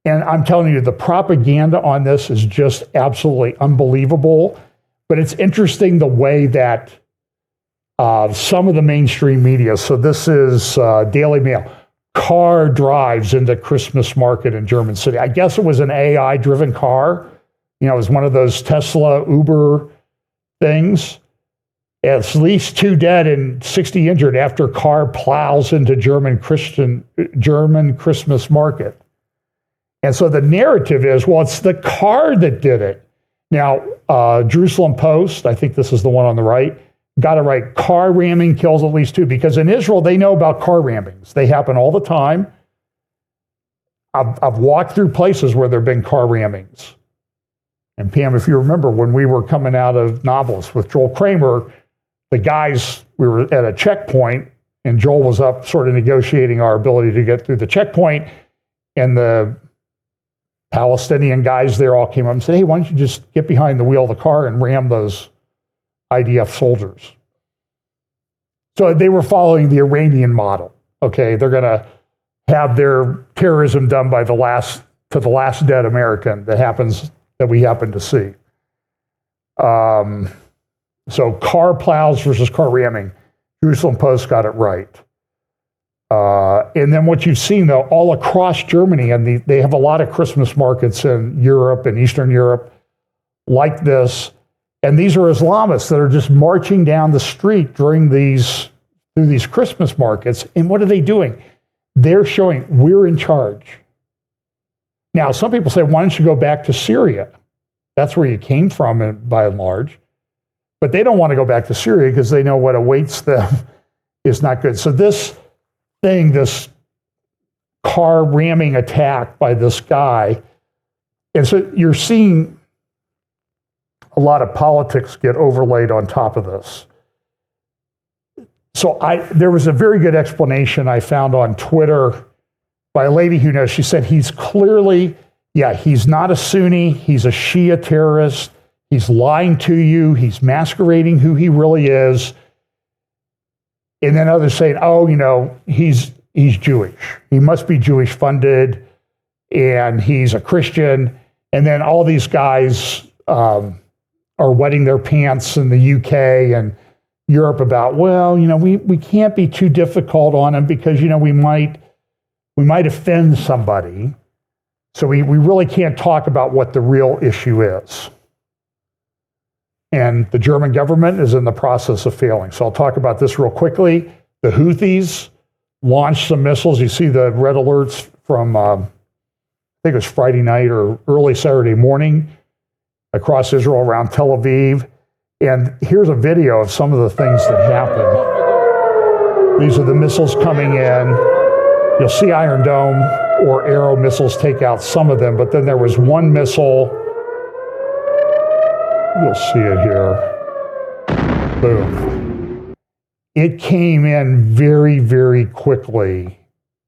And I'm telling you, the propaganda on this is just absolutely unbelievable. But it's interesting the way that some of the mainstream media, so this is Daily Mail, car drives into Christmas market in German city. I guess it was an AI-driven car. You know, it was one of those Tesla, Uber things. At least 2 dead and 60 injured after car plows into German Christmas market. And so the narrative is, well, it's the car that did it. Now, Jerusalem Post, I think this is the one on the right, got it right. Car ramming kills at least 2, because in Israel, they know about car rammings. They happen all the time. I've walked through places where there have been car rammings. And Pam, if you remember, when we were coming out of Nablus with Joel Kramer, the guys, we were at a checkpoint, and Joel was up sort of negotiating our ability to get through the checkpoint, and the Palestinian guys there all came up and said, hey, why don't you just get behind the wheel of the car and ram those IDF soldiers? So they were following the Iranian model. Okay, they're going to have their terrorism done by the last dead American that we happen to see. So car plows versus car ramming. Jerusalem Post got it right. And then what you've seen, though, all across Germany, and they have a lot of Christmas markets in Europe and Eastern Europe like this, and these are Islamists that are just marching down the street through these Christmas markets. And what are they doing? They're showing we're in charge. Now, some people say, why don't you go back to Syria? That's where you came from, by and large. But they don't want to go back to Syria because they know what awaits them is not good. So this car ramming attack by this guy, and so you're seeing a lot of politics get overlaid on top of this. So there was a very good explanation I found on Twitter by a lady who knows. She said he's clearly, he's not a Sunni, he's a Shia terrorist, he's lying to you, he's masquerading who he really is. And then others saying, oh, he's Jewish. He must be Jewish funded. and he's a Christian. And then all these guys are wetting their pants in the UK and Europe about, well, we can't be too difficult on him because, we might offend somebody. So we really can't talk about what the real issue is. And the German government is in the process of failing. So I'll talk about this real quickly. The Houthis launched some missiles. You see the red alerts from, I think it was Friday night or early Saturday morning across Israel around Tel Aviv. And here's a video of some of the things that happened. These are the missiles coming in. You'll see Iron Dome or Arrow missiles take out some of them, but then there was one missile. You'll see it here. Boom. It came in very, very quickly.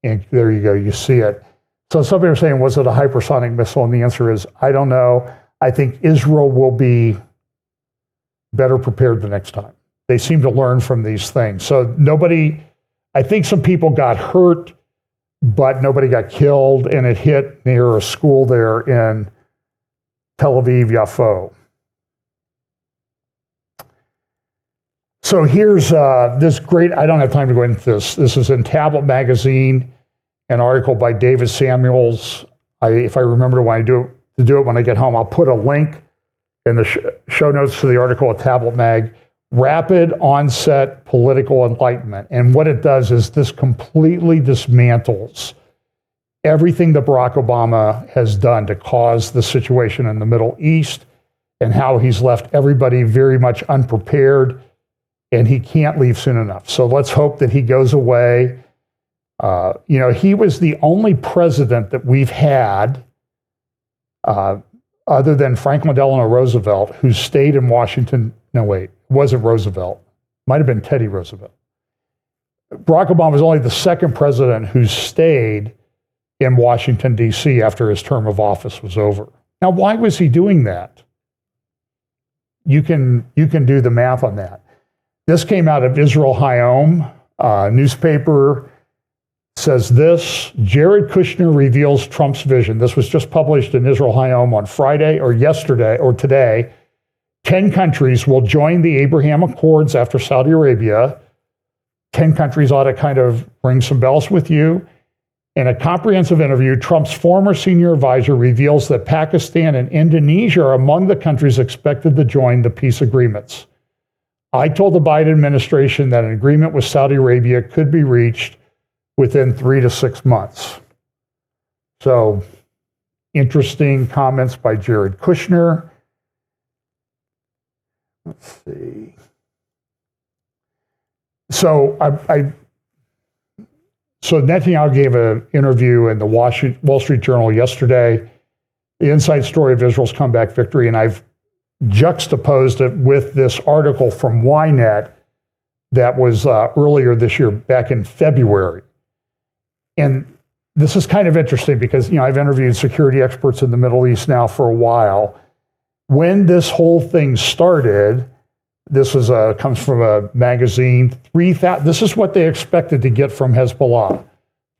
And there you go, you see it. So somebody was saying, was it a hypersonic missile? And the answer is, I don't know. I think Israel will be better prepared the next time. They seem to learn from these things. So I think some people got hurt, but nobody got killed, and it hit near a school there in Tel Aviv, Yafo. So here's this great, I don't have time to go into this. This is in Tablet Magazine, an article by David Samuels. If I remember to do it when I get home, I'll put a link in the show notes to the article at Tablet Mag. Rapid onset political enlightenment. And what it does is this completely dismantles everything that Barack Obama has done to cause the situation in the Middle East and how he's left everybody very much unprepared, and he can't leave soon enough. So let's hope that he goes away. He was the only president that we've had other than Franklin Delano Roosevelt, who stayed in Washington. No, wait, it wasn't Roosevelt. Might have been Teddy Roosevelt. Barack Obama was only the second president who stayed in Washington, D.C. after his term of office was over. Now, why was he doing that? You can do the math on that. This came out of Israel Hayom newspaper. Says this: Jared Kushner reveals Trump's vision. This was just published in Israel Hayom on Friday or yesterday or today. 10 countries will join the Abraham Accords after Saudi Arabia. 10 countries ought to kind of ring some bells with you. In a comprehensive interview, Trump's former senior advisor reveals that Pakistan and Indonesia are among the countries expected to join the peace agreements. I told the Biden administration that an agreement with Saudi Arabia could be reached within 3 to 6 months. So, interesting comments by Jared Kushner. Let's see. So Netanyahu gave an interview in the Wall Street Journal yesterday, the inside story of Israel's comeback victory, and I've juxtaposed it with this article from Ynet that was earlier this year, back in February. And this is kind of interesting because, I've interviewed security experts in the Middle East now for a while. When this whole thing started, this was comes from a magazine, this is what they expected to get from Hezbollah.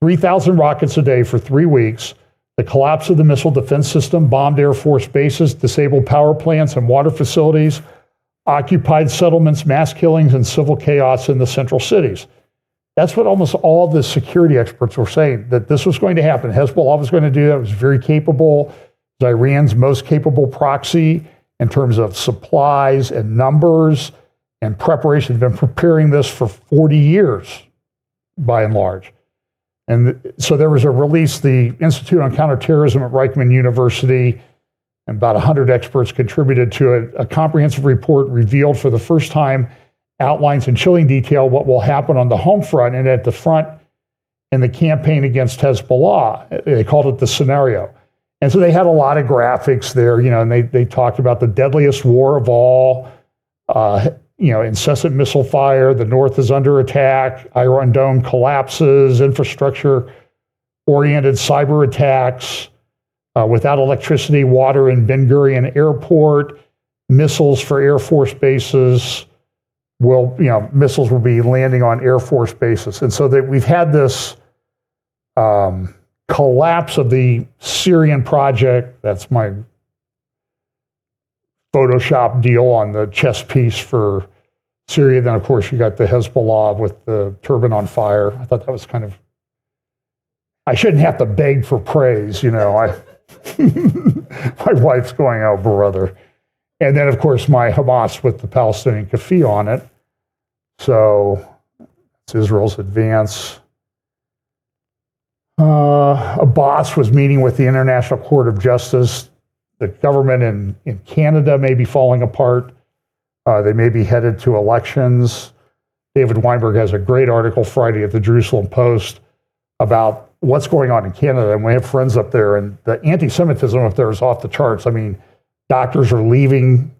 3,000 rockets a day for 3 weeks, the collapse of the missile defense system, bombed Air Force bases, disabled power plants and water facilities, occupied settlements, mass killings, and civil chaos in the central cities. That's what almost all the security experts were saying, that this was going to happen. Hezbollah was going to do that. It was very capable. It was Iran's most capable proxy in terms of supplies and numbers and preparation. They've been preparing this for 40 years, by and large. And so there was a release, the Institute on Counterterrorism at Reichman University, and about 100 experts contributed to it. A comprehensive report revealed for the first time outlines in chilling detail what will happen on the home front and at the front in the campaign against Hezbollah. They called it the scenario. And so they had a lot of graphics there, and they talked about the deadliest war of all, incessant missile fire, the north is under attack, Iron Dome collapses, infrastructure-oriented cyber attacks, without electricity, water in Ben Gurion Airport, missiles for Air Force bases, missiles will be landing on Air Force bases. And so that we've had this collapse of the Syrian project, that's my Photoshop deal on the chess piece for Syria. Then, of course, you got the Hezbollah with the turban on fire. I thought that was kind of, I shouldn't have to beg for praise, you know. My wife's going, oh, brother. And then, of course, my Hamas with the Palestinian Kafir on it. So it's Israel's advance. Abbas was meeting with the International Court of Justice. The government in Canada may be falling apart. They may be headed to elections. David Weinberg has a great article Friday at the Jerusalem Post about what's going on in Canada. And we have friends up there, and the anti-Semitism up there is off the charts. I mean, doctors are leaving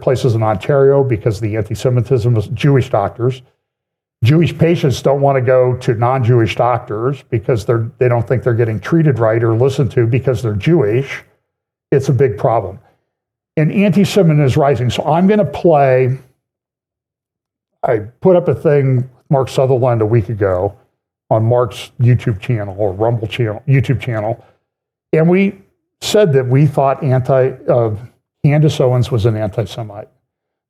places in Ontario because the anti-Semitism is Jewish doctors. Jewish patients don't want to go to non-Jewish doctors because they don't think they're getting treated right or listened to because they're Jewish. It's a big problem. And anti-Semitism is rising. So I'm going to play, I put up a thing with Mark Sutherland a week ago on Mark's YouTube channel or Rumble channel, YouTube channel. And we said that we thought Candace Owens was an anti-Semite.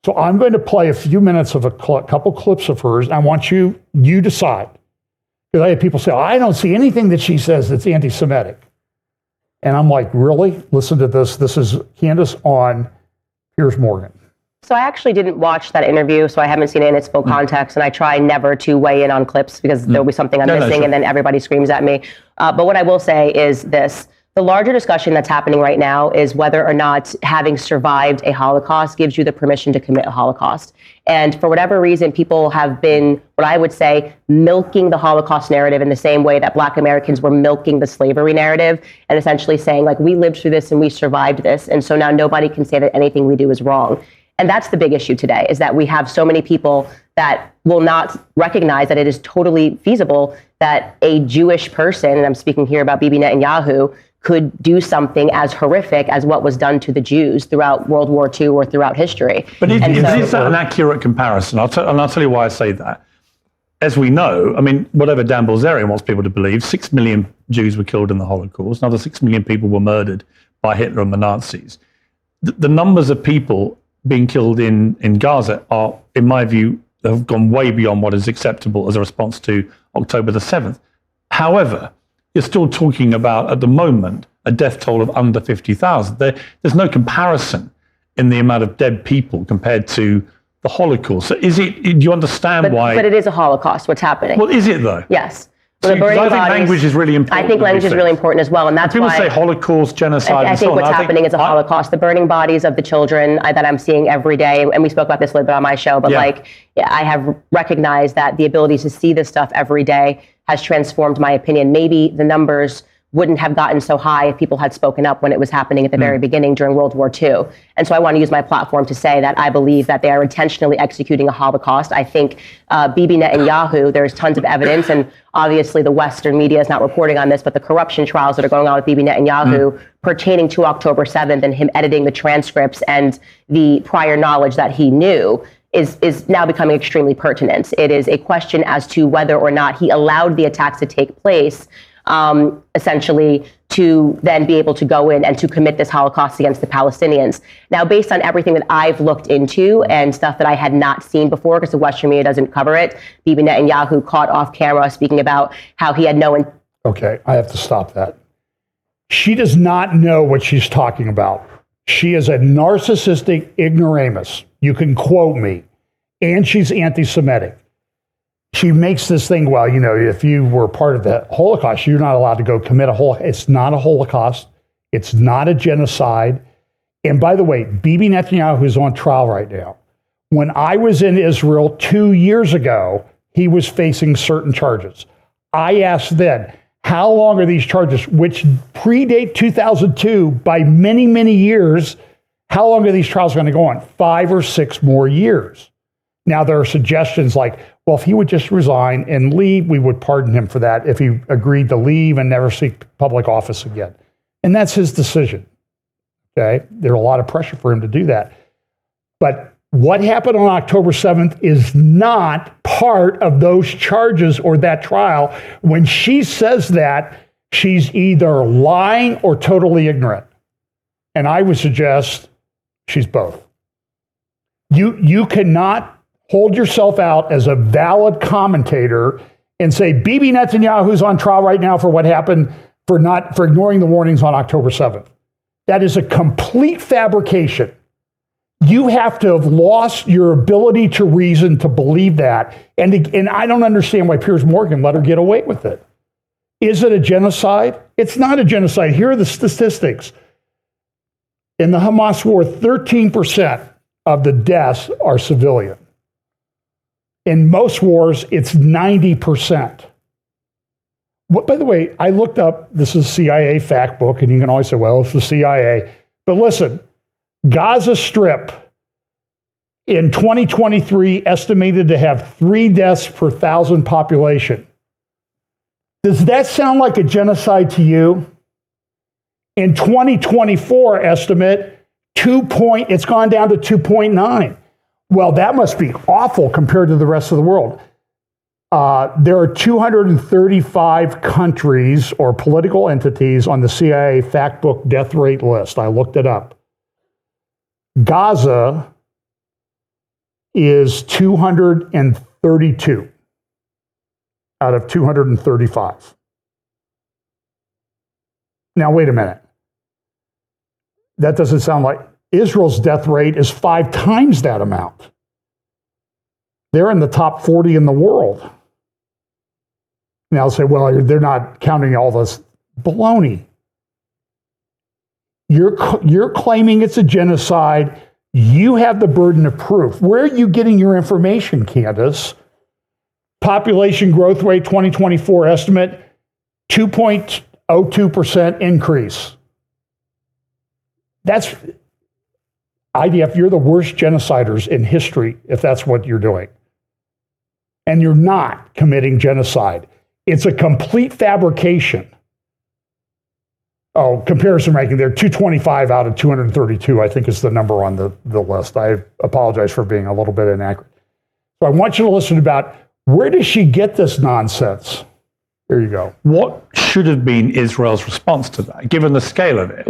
So I'm going to play a few minutes of a couple clips of hers. And I want you decide. Because I have people say, I don't see anything that she says that's anti-Semitic. And I'm like, really? Listen to this. This is Candace on Piers Morgan. So I actually didn't watch that interview, so I haven't seen it in its full context, and I try never to weigh in on clips because there'll be something I'm missing, and then everybody screams at me. But what I will say is this. The larger discussion that's happening right now is whether or not having survived a Holocaust gives you the permission to commit a Holocaust. And for whatever reason, people have been, what I would say, milking the Holocaust narrative in the same way that Black Americans were milking the slavery narrative and essentially saying, like, we lived through this and we survived this. And so now nobody can say that anything we do is wrong. And that's the big issue today, is that we have so many people that will not recognize that it is totally feasible that a Jewish person, and I'm speaking here about Bibi Netanyahu, could do something as horrific as what was done to the Jews throughout World War II or throughout history. But is that an accurate comparison? I'll tell you why I say that. As we know, I mean, whatever Dan Bilzerian wants people to believe, 6 million Jews were killed in the Holocaust. Another 6 million people were murdered by Hitler and the Nazis. The numbers of people being killed in Gaza are, in my view, have gone way beyond what is acceptable as a response to October the 7th. However, you're still talking about, at the moment, a death toll of under 50,000. There's no comparison in the amount of dead people compared to the Holocaust. So do you understand why? But it is a Holocaust, what's happening. Well, is it though? Yes. So, I think language is really important. I think language is really important as well, and that's people why say Holocaust, genocide, I think what's happening is a Holocaust. The burning bodies of the children that I'm seeing every day, and we spoke about this a little bit on my show, but I have recognized that the ability to see this stuff every day has transformed my opinion. Maybe the numbers wouldn't have gotten so high if people had spoken up when it was happening at the very beginning during World War II. And so I want to use my platform to say that I believe that they are intentionally executing a Holocaust. I think Bibi Netanyahu, there's tons of evidence, and obviously the Western media is not reporting on this, but the corruption trials that are going on with Bibi Netanyahu pertaining to October 7th and him editing the transcripts and the prior knowledge that he knew is now becoming extremely pertinent. It is a question as to whether or not he allowed the attacks to take place, essentially to then be able to go in and to commit this Holocaust against the Palestinians. Now, based on everything that I've looked into and stuff that I had not seen before, because the Western media doesn't cover it, Bibi Netanyahu caught off camera speaking about how he had no... Okay, I have to stop that. She does not know what she's talking about. She is a narcissistic ignoramus. You can quote me. And she's anti-Semitic. She makes this thing, well, you know, if you were part of the Holocaust, you're not allowed to go commit a Holocaust. It's not a Holocaust. It's not a genocide. And by the way, Bibi Netanyahu is on trial right now. When I was in Israel 2 years ago, he was facing certain charges. I asked then, how long are these charges, which predate 2002 by many, many years, how long are these trials going to go on? 5 or 6 more years. Now, there are suggestions like, well, if he would just resign and leave, we would pardon him for that if he agreed to leave and never seek public office again. And that's his decision. Okay? There's a lot of pressure for him to do that. But what happened on October 7th is not part of those charges or that trial. When she says that, she's either lying or totally ignorant. And I would suggest she's both. You cannot hold yourself out as a valid commentator and say Bibi Netanyahu's on trial right now for what happened for ignoring the warnings on October 7th. That is a complete fabrication. You have to have lost your ability to reason to believe that. And I don't understand why Piers Morgan let her get away with it. Is it a genocide? It's not a genocide. Here are the statistics. In the Hamas war, 13% of the deaths are civilian. In most wars, it's 90%. By the way, I looked up, this is CIA fact book, and you can always say, well, it's the CIA. But listen, Gaza Strip in 2023 estimated to have 3 deaths per 1,000 population. Does that sound like a genocide to you? In 2024 estimate, it's gone down to 2.9. Well, that must be awful compared to the rest of the world. There are 235 countries or political entities on the CIA fact book death rate list. I looked it up. Gaza is 232 out of 235. Now, wait a minute. That doesn't sound like Israel's death rate is 5 times that amount. They're in the top 40 in the world. Now I'll say, well, they're not counting all this baloney. You're claiming it's a genocide. You have the burden of proof. Where are you getting your information, Candace? Population growth rate 2024 estimate, 2.02% increase. That's IDF, you're the worst genociders in history if that's what you're doing. And you're not committing genocide. It's a complete fabrication. Oh, comparison ranking, they're 225 out of 232, I think is the number on the list. I apologize for being a little bit inaccurate. So I want you to listen about where does she get this nonsense? There you go. What should have been Israel's response to that, given the scale of it?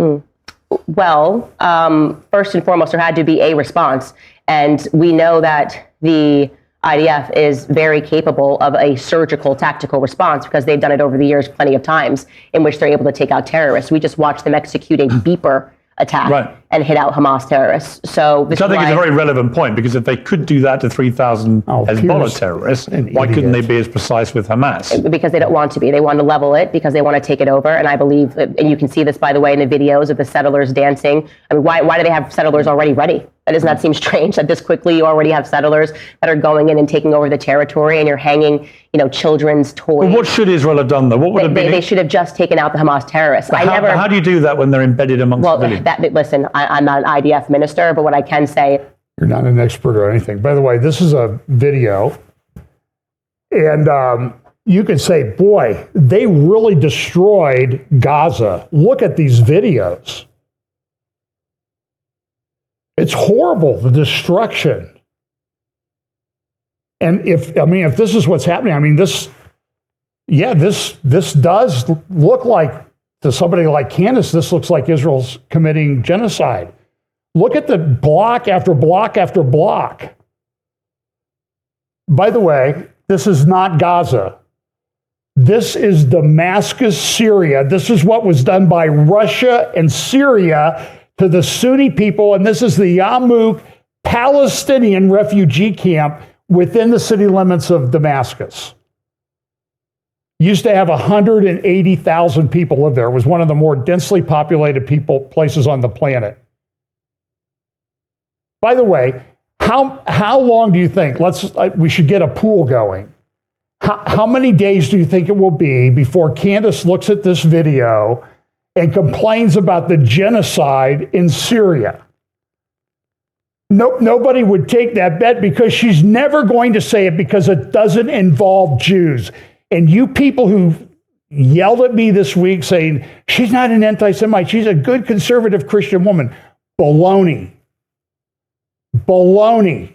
Well, first and foremost, there had to be a response. And we know that the IDF is very capable of a surgical tactical response because they've done it over the years plenty of times in which they're able to take out terrorists. We just watched them execute a beeper attack and hit out Hamas terrorists. So this Which I think is a very relevant point, because if they could do that to 3,000 Hezbollah terrorists, why couldn't they be as precise with Hamas? Because they don't want to be. They want to level it because they want to take it over. And I believe, and you can see this, by the way, in the videos of the settlers dancing. I mean, why do they have settlers already ready? That does not seem strange that this quickly you already have settlers that are going in and taking over the territory, and you're hanging, children's toys. Well, what should Israel have done, though? What would they should have just taken out the Hamas terrorists. How do you do that when they're embedded amongst civilians? Listen, I'm not an IDF minister, but what I can say. You're not an expert or anything. By the way, this is a video, and you could say, boy, they really destroyed Gaza. Look at these videos. It's horrible, the destruction. And if this is what's happening, this does look like, to somebody like Candace, this looks like Israel's committing genocide. Look at the block after block after block. By the way, this is not Gaza. This is Damascus, Syria. This is what was done by Russia and Syria to the Sunni people, and this is the Yarmouk Palestinian refugee camp within the city limits of Damascus. Used to have 180,000 people live there. It was one of the more densely populated places on the planet. By the way, how long do you think? We should get a pool going. How many days do you think it will be before Candace looks at this video and complains about the genocide in Syria? Nobody would take that bet because she's never going to say it because it doesn't involve Jews. And you people who yelled at me this week saying, she's not an anti-Semite, she's a good conservative Christian woman. Baloney. Baloney.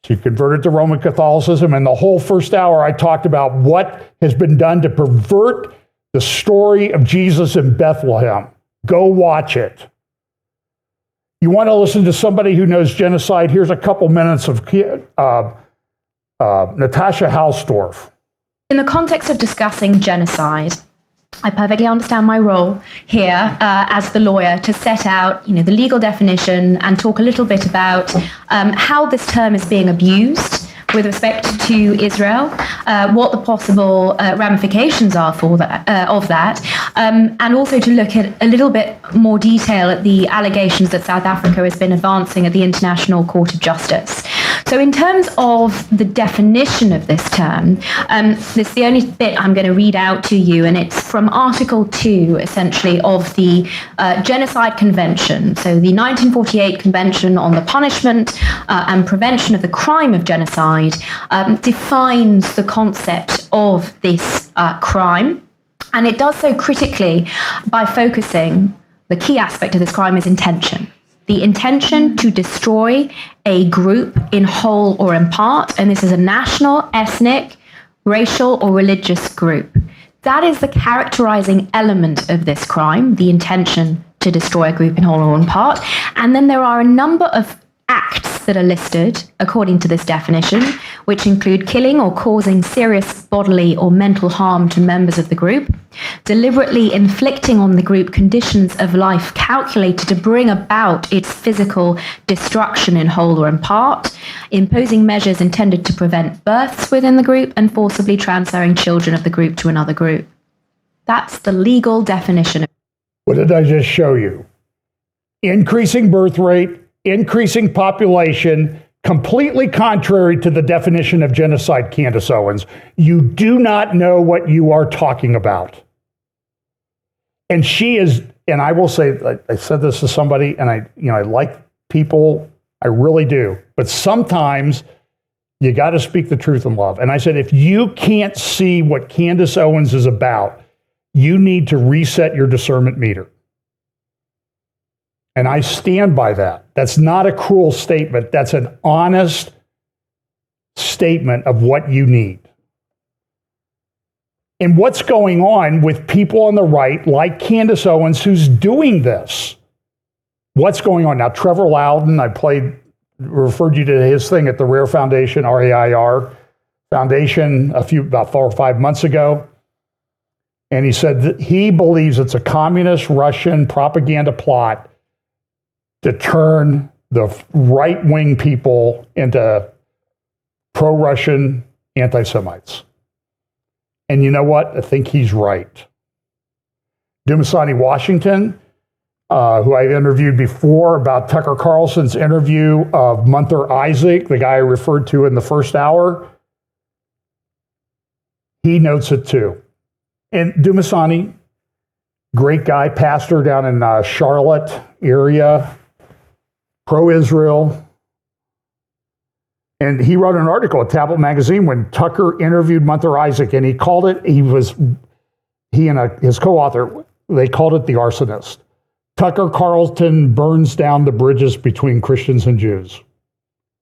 She converted to Roman Catholicism, and the whole first hour I talked about what has been done to pervert the story of Jesus in Bethlehem. Go watch it. You want to listen to somebody who knows genocide? Here's a couple minutes of Natasha Hausdorff. In the context of discussing genocide, I perfectly understand my role here as the lawyer to set out, the legal definition and talk a little bit about how this term is being abused with respect to Israel, what the possible ramifications are for that, and also to look at a little bit more detail at the allegations that South Africa has been advancing at the International Court of Justice. So in terms of the definition of this term, this is the only bit I'm going to read out to you, and it's from Article 2, essentially, of the Genocide Convention. So the 1948 Convention on the Punishment and Prevention of the Crime of Genocide defines the concept of this crime, and it does so critically by focusing the key aspect of this crime is intention. The intention to destroy a group in whole or in part, and this is a national, ethnic, racial, or religious group. That is the characterizing element of this crime, the intention to destroy a group in whole or in part. And then there are a number of acts that are listed according to this definition, which include killing or causing serious bodily or mental harm to members of the group, deliberately inflicting on the group conditions of life calculated to bring about its physical destruction in whole or in part, imposing measures intended to prevent births within the group, and forcibly transferring children of the group to another group. That's the legal definition. What did I just show you? Increasing birth rate, increasing population, completely contrary to the definition of genocide, Candace Owens. You do not know what you are talking about. And she is, and I will say, I said this to somebody, and I like people, I really do. But sometimes you got to speak the truth in love. And I said, if you can't see what Candace Owens is about, you need to reset your discernment meter. And I stand by that. That's not a cruel statement. That's an honest statement of what you need. And what's going on with people on the right, like Candace Owens, who's doing this? What's going on? Now, Trevor Loudon, I referred you to his thing at the RAIR Foundation, RAIR Foundation, about 4 or 5 months ago. And he said that he believes it's a communist Russian propaganda plot to turn the right-wing people into pro-Russian anti-Semites. And you know what? I think he's right. Dumasani Washington, who I interviewed before about Tucker Carlson's interview of Munther Isaac, the guy I referred to in the first hour, he notes it too. And Dumasani, great guy, pastor down in Charlotte area, pro-Israel. And he wrote an article at Tablet Magazine when Tucker interviewed Munther Isaac, and he called it, he and his co-author, they called it The Arsonist. Tucker Carlson burns down the bridges between Christians and Jews.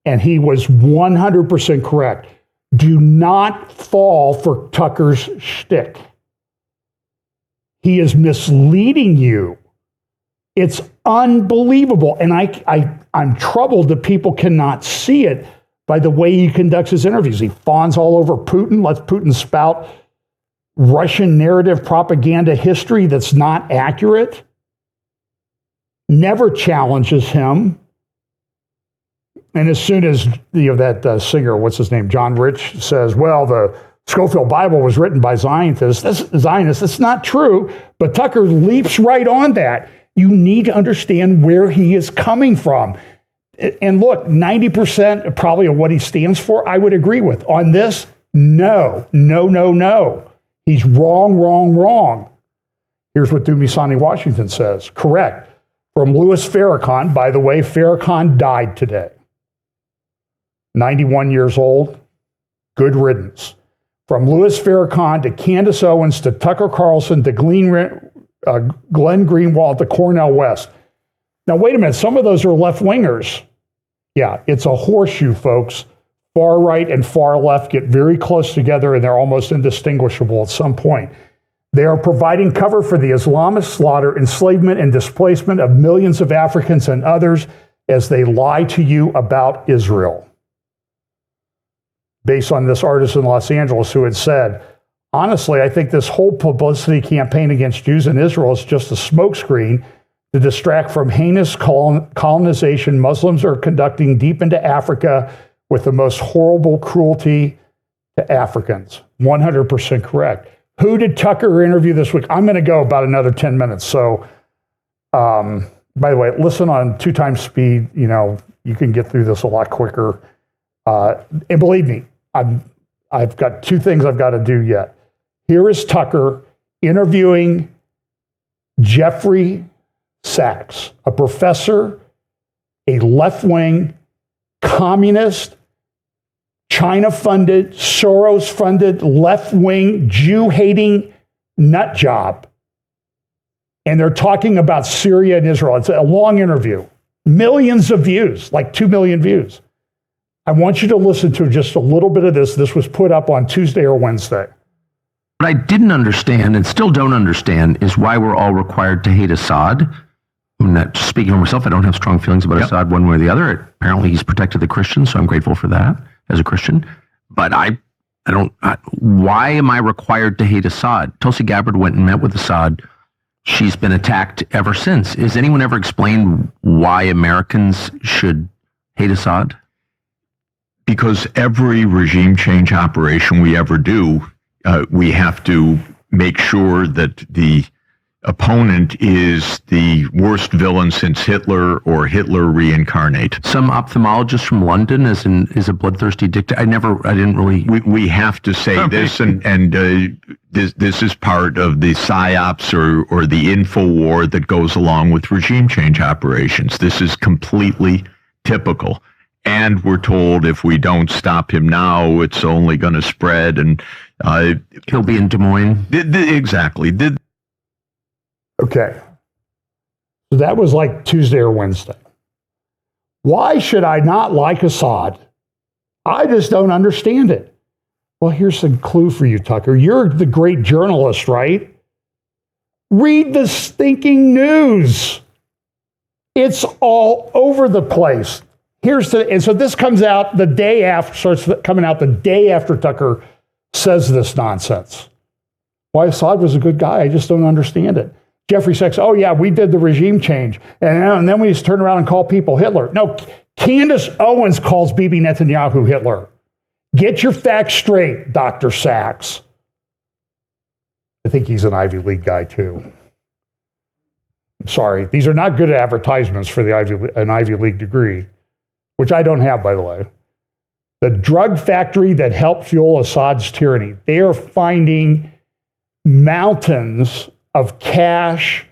And he was 100% correct. Do not fall for Tucker's shtick. He is misleading you. It's unbelievable. And I'm troubled that people cannot see it by the way he conducts his interviews. He fawns all over Putin, lets Putin spout Russian narrative propaganda history that's not accurate, never challenges him. And as soon as that singer, what's his name, John Rich, says, well, the Scofield Bible was written by Zionists. That's not true. But Tucker leaps right on that. You need to understand where he is coming from. And look, 90% probably of what he stands for, I would agree with. On this, no. He's wrong. Here's what Dumasani Washington says. Correct. From Louis Farrakhan. By the way, Farrakhan died today. 91 years old. Good riddance. From Louis Farrakhan to Candace Owens to Tucker Carlson to Glenn Greenwald to Cornel West. Now, wait a minute. Some of those are left-wingers. Yeah, it's a horseshoe, folks. far right and far left get very close together and they're almost indistinguishable at some point. They are providing cover for the Islamist slaughter, enslavement, and displacement of millions of Africans and others as they lie to you about Israel. Based on this artist in Los Angeles who had said, honestly, I think this whole publicity campaign against Jews in Israel is just a smokescreen to distract from heinous colonization Muslims are conducting deep into Africa with the most horrible cruelty to Africans. 100% correct. Who did Tucker interview this week? I'm going to go about another 10 minutes. So, by the way, listen on 2 times speed. You know, you can get through this a lot quicker. And believe me, I've got 2 things I've got to do yet. Here is Tucker interviewing Jeffrey Sachs, a professor, a left-wing communist, China-funded, Soros-funded, left-wing, Jew-hating nut job. And they're talking about Syria and Israel. It's a long interview. Millions of views, like 2 million views. I want you to listen to just a little bit of this. This was put up on Tuesday or Wednesday. What I didn't understand and still don't understand is why we're all required to hate Assad. I'm not speaking for myself. I don't have strong feelings about Assad one way or the other. Apparently he's protected the Christians, so I'm grateful for that as a Christian. But why am I required to hate Assad? Tulsi Gabbard went and met with Assad. She's been attacked ever since. Has anyone ever explained why Americans should hate Assad? Because every regime change operation we ever do, we have to make sure that the opponent is the worst villain since Hitler or Hitler reincarnate. Some ophthalmologist from London is a bloodthirsty dictator. I didn't really. We have to say this, and this is part of the psyops or the info war that goes along with regime change operations. This is completely typical. And we're told if we don't stop him now, it's only going to spread, and he'll be in Des Moines. Exactly. Okay. So that was like Tuesday or Wednesday. Why should I not like Assad? I just don't understand it. Well, here's a clue for you, Tucker. You're the great journalist, right? Read the stinking news. It's all over the place. And so this comes out the day after, starts coming out the day after Tucker says this nonsense. Why Assad was a good guy, I just don't understand it. Jeffrey Sachs, oh yeah, we did the regime change. And then we just turn around and call people Hitler. No, Candace Owens calls Bibi Netanyahu Hitler. Get your facts straight, Dr. Sachs. I think he's an Ivy League guy too. I'm sorry, these are not good advertisements for an Ivy League degree, which I don't have, by the way. The drug factory that helped fuel Assad's tyranny. They are finding mountains of cash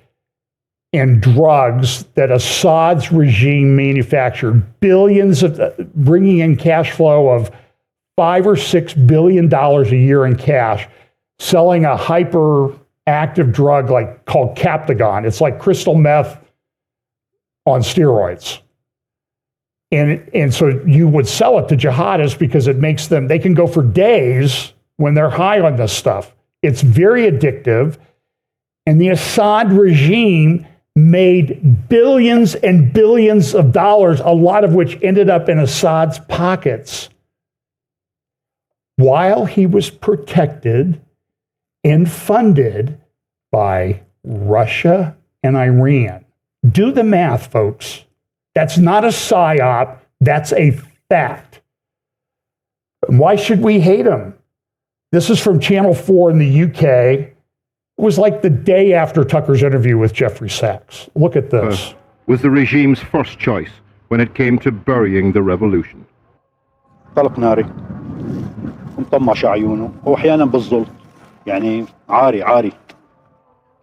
and drugs that Assad's regime manufactured. Billions of, bringing in cash flow of $5 or $6 billion a year in cash, selling a hyperactive drug called Captagon. It's like crystal meth on steroids. And so you would sell it to jihadists because it makes them, they can go for days when they're high on this stuff. It's very addictive. And the Assad regime made billions and billions of dollars, a lot of which ended up in Assad's pockets, while he was protected and funded by Russia and Iran. Do the math, folks. That's not a psyop, that's a fact. Why should we hate him? This is from Channel 4 in the UK. It was like the day after Tucker's interview with Jeffrey Sachs. Look at this. Was the regime's first choice when it came to burying the revolution. طلق ناري ومطمش عيونه وأحيانا بالزلط يعني عاري.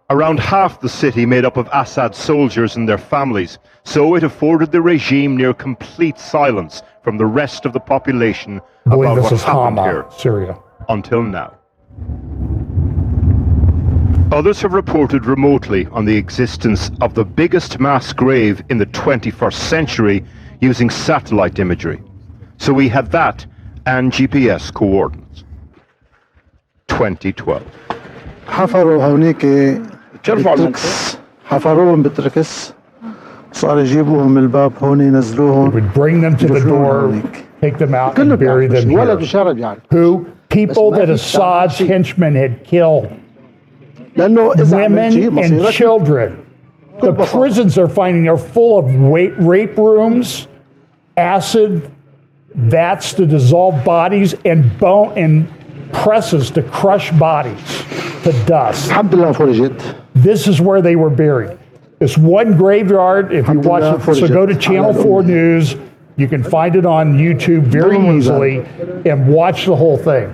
Around half the city made up of Assad soldiers and their families, so it afforded the regime near complete silence from the rest of the population about what happened here, Syria, until now. Others have reported remotely on the existence of the biggest mass grave in the 21st century using satellite imagery. So we had that and GPS coordinates. 2012. حفروا هونيك بالتركس حفروهم بالتركس صار يجيبوهم من الباب هون ينزلوهم would bring them to the door, take them out and bury them ولد here. وشرب يعني Who? People that Assad's henchmen had killed. لأنه إذا Women and children. The prisons they're finding are full of rape rooms, acid vats to dissolve bodies, and bone and presses to crush bodies to dust. This is where they were buried. This one graveyard, if you watch it, so go to Channel 4 News, you can find it on YouTube very easily and watch the whole thing.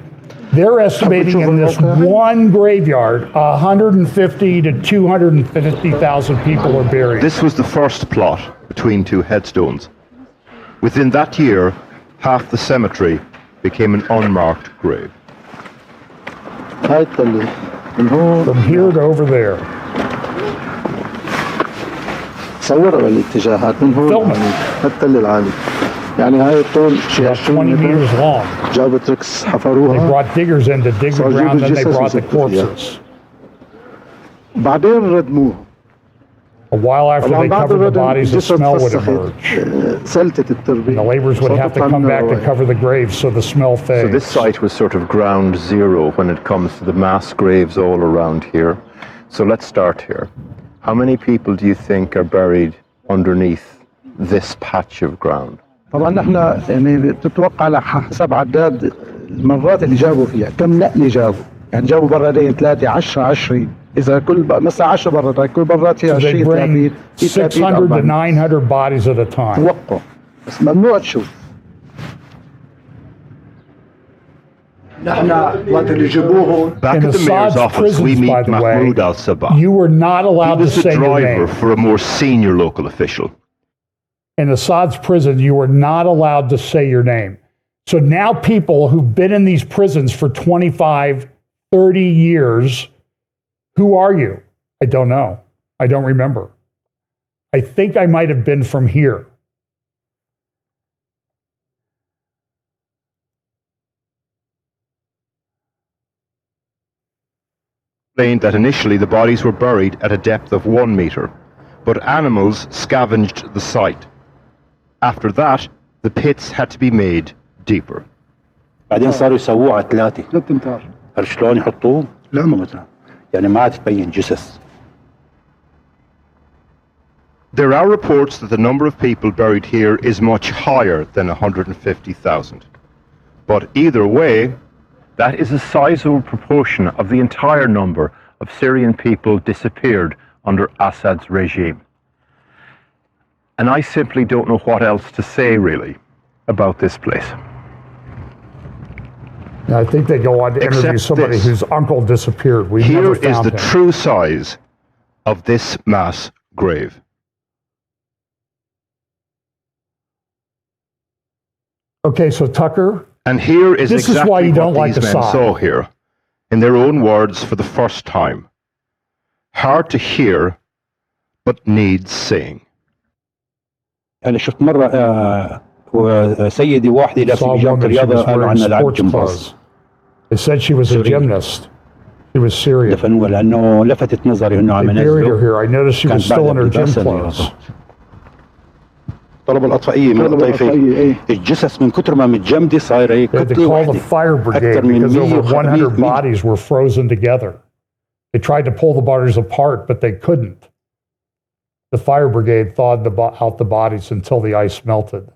They're estimating in this one graveyard, 150 to 250,000 people are buried. This was the first plot between two headstones. Within that year, half the cemetery became an unmarked grave. From here to over there. صوروا الاتجاهات من هون التل العالي يعني هاي الطول شي 20 meters long. جابوا تركس They حفروها brought diggers in to dig the ground, then they brought the corpses. بعدين ردموها A while after they covered the bodies, the smell would emerge. سلتت التربة The laborers would have to come back to cover the graves so the smell So fades. this site was sort of ground zero when it comes to the mass graves all around here. So let's start here. How many people do you think are buried underneath this patch of ground? طبعا نحن يعني بتتوقع على حسب عداد المرات اللي جابوا فيها كم نقله جابوا يعني جابوا برادين 3 10 20 اذا كل مثلا 10 برادات كل براد فيها So they 20 30 bring 600 to 900 bodies at a time. توقع بس ممنوع تشوف نحن وقت اللي جابوهم Back In at the mayor's Assad's office, we prisons, meet by the way, Mahmoud al-Sabah. you were not allowed He to was the say your driver name. for a more senior local official. In Assad's prison, you were not allowed to say your name. So now people who've been in these prisons for 25, 30 years, who are you? I don't know. I don't remember. I think I might have been from here. Explained that initially the bodies were buried at a depth of 1 meter, but animals scavenged the site. After that, the pits had to be made deeper. بعدين صاروا يسووه على 3 امتار عرفت شلون يحطوه؟ لا مثلا يعني ما عاد تبين جثث. There are reports that the number of people buried here is much higher than 150,000. But either way, that is a sizable proportion of the entire number of Syrian people disappeared under Assad's regime. And I simply don't know what else to say, really, about this place. I think they go on to interview Except somebody this. whose uncle disappeared. We Here never is found the him. true size of this mass grave. Okay, so Tucker, And here is this is exactly why you what don't like these men Assad. saw here, in their own words for the first time. Hard to hear, but needs saying. يعني شفت مرة سيدة واحدة لابسة saw a بيجامة woman, she رياضة was قالوا wearing عنها لعبة sports جمباز. clothes. They said she was a Syrian. gymnast. She was Syrian. دفنوها لأنه لفتت نظري إنه عم They buried her ينزلوا. here. I noticed she was كانت still in her بعد gym اللباسة clothes. طلبوا الأطفائية من الطائفة الجثث من كتر ما متجمدة صايرة هيك They had to كتلة call the واحدة fire brigade أكثر من because over 100 100 bodies were frozen together. They tried to pull the bodies apart, but they couldn't. The fire brigade thawed out the bodies until the ice melted.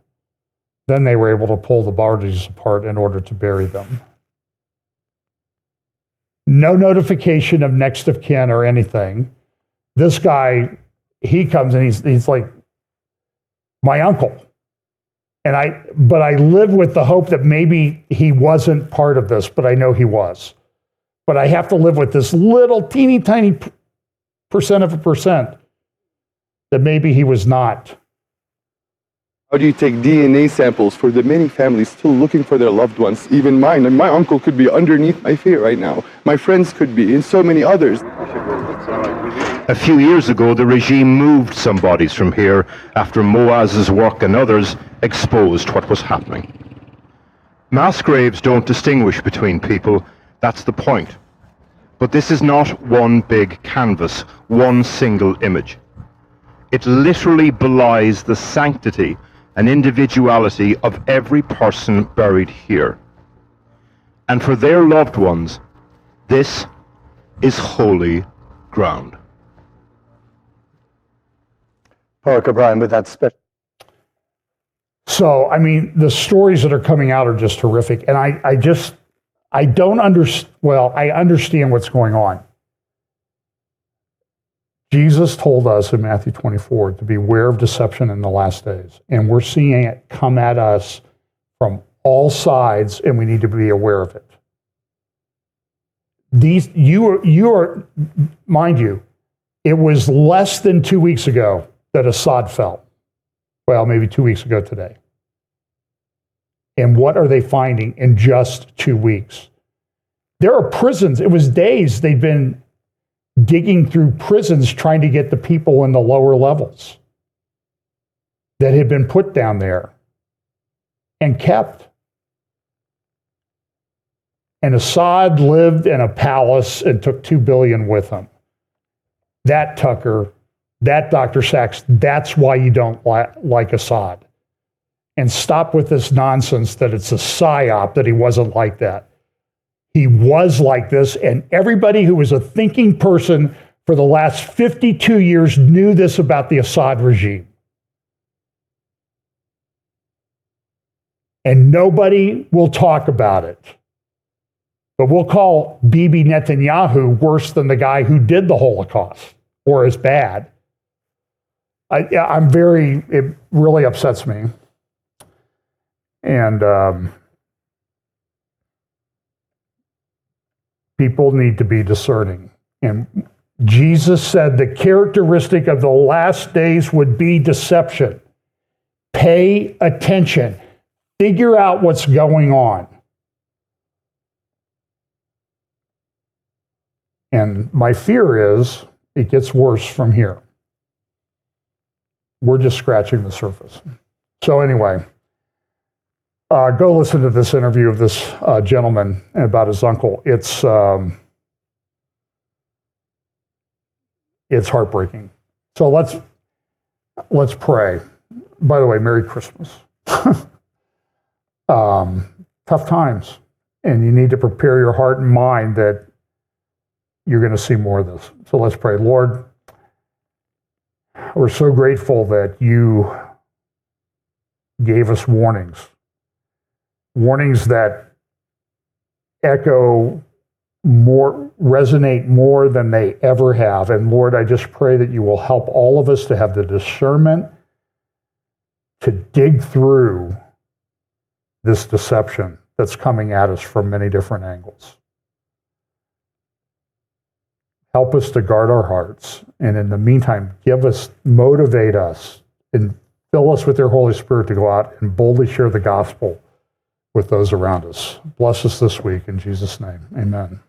Then they were able to pull the bodies apart in order to bury them. No notification of next of kin or anything. This guy, he comes and he's like, my uncle. But I live with the hope that maybe he wasn't part of this, but I know he was. But I have to live with this little teeny tiny percent of a percent that maybe he was not. How do you take DNA samples for the many families still looking for their loved ones? Even mine. And my uncle could be underneath my feet right now. My friends could be, and so many others. A few years ago, the regime moved some bodies from here after Moaz's work and others exposed what was happening. Mass graves don't distinguish between people, that's the point. But this is not one big canvas, one single image. It literally belies the sanctity and individuality of every person buried here. And for their loved ones, this is holy ground. Parker Bryan with that special. So, I mean, the stories that are coming out are just horrific. And I don't understand, well, I understand what's going on. Jesus told us in Matthew 24 to beware of deception in the last days. And we're seeing it come at us from all sides, and we need to be aware of it. You are, mind you, it was less than 2 weeks ago that Assad fell. Well, maybe 2 weeks ago today. And what are they finding in just 2 weeks? There are prisons. It was days they've been digging through prisons trying to get the people in the lower levels that had been put down there and kept. And Assad lived in a palace and took $2 billion with him. That Tucker, that Dr. Sachs, that's why you don't like Assad. And stop with this nonsense that it's a psyop, that he wasn't like that. He was like this, and everybody who was a thinking person for the last 52 years knew this about the Assad regime. And nobody will talk about it. But we'll call Bibi Netanyahu worse than the guy who did the Holocaust, or as bad. It really upsets me. And people need to be discerning. And Jesus said the characteristic of the last days would be deception. Pay attention. Figure out what's going on. And my fear is it gets worse from here. We're just scratching the surface. So anyway, go listen to this interview of this gentleman about his uncle. It's heartbreaking. So let's pray. By the way, Merry Christmas. Tough times, and you need to prepare your heart and mind that you're going to see more of this. So let's pray. Lord, we're so grateful that you gave us warnings that echo more, resonate more than they ever have. And Lord, I just pray that you will help all of us to have the discernment to dig through this deception that's coming at us from many different angles. Help us to guard our hearts. And in the meantime, motivate us, and fill us with your Holy Spirit to go out and boldly share the gospel with those around us. Bless us this week in Jesus' name. Amen.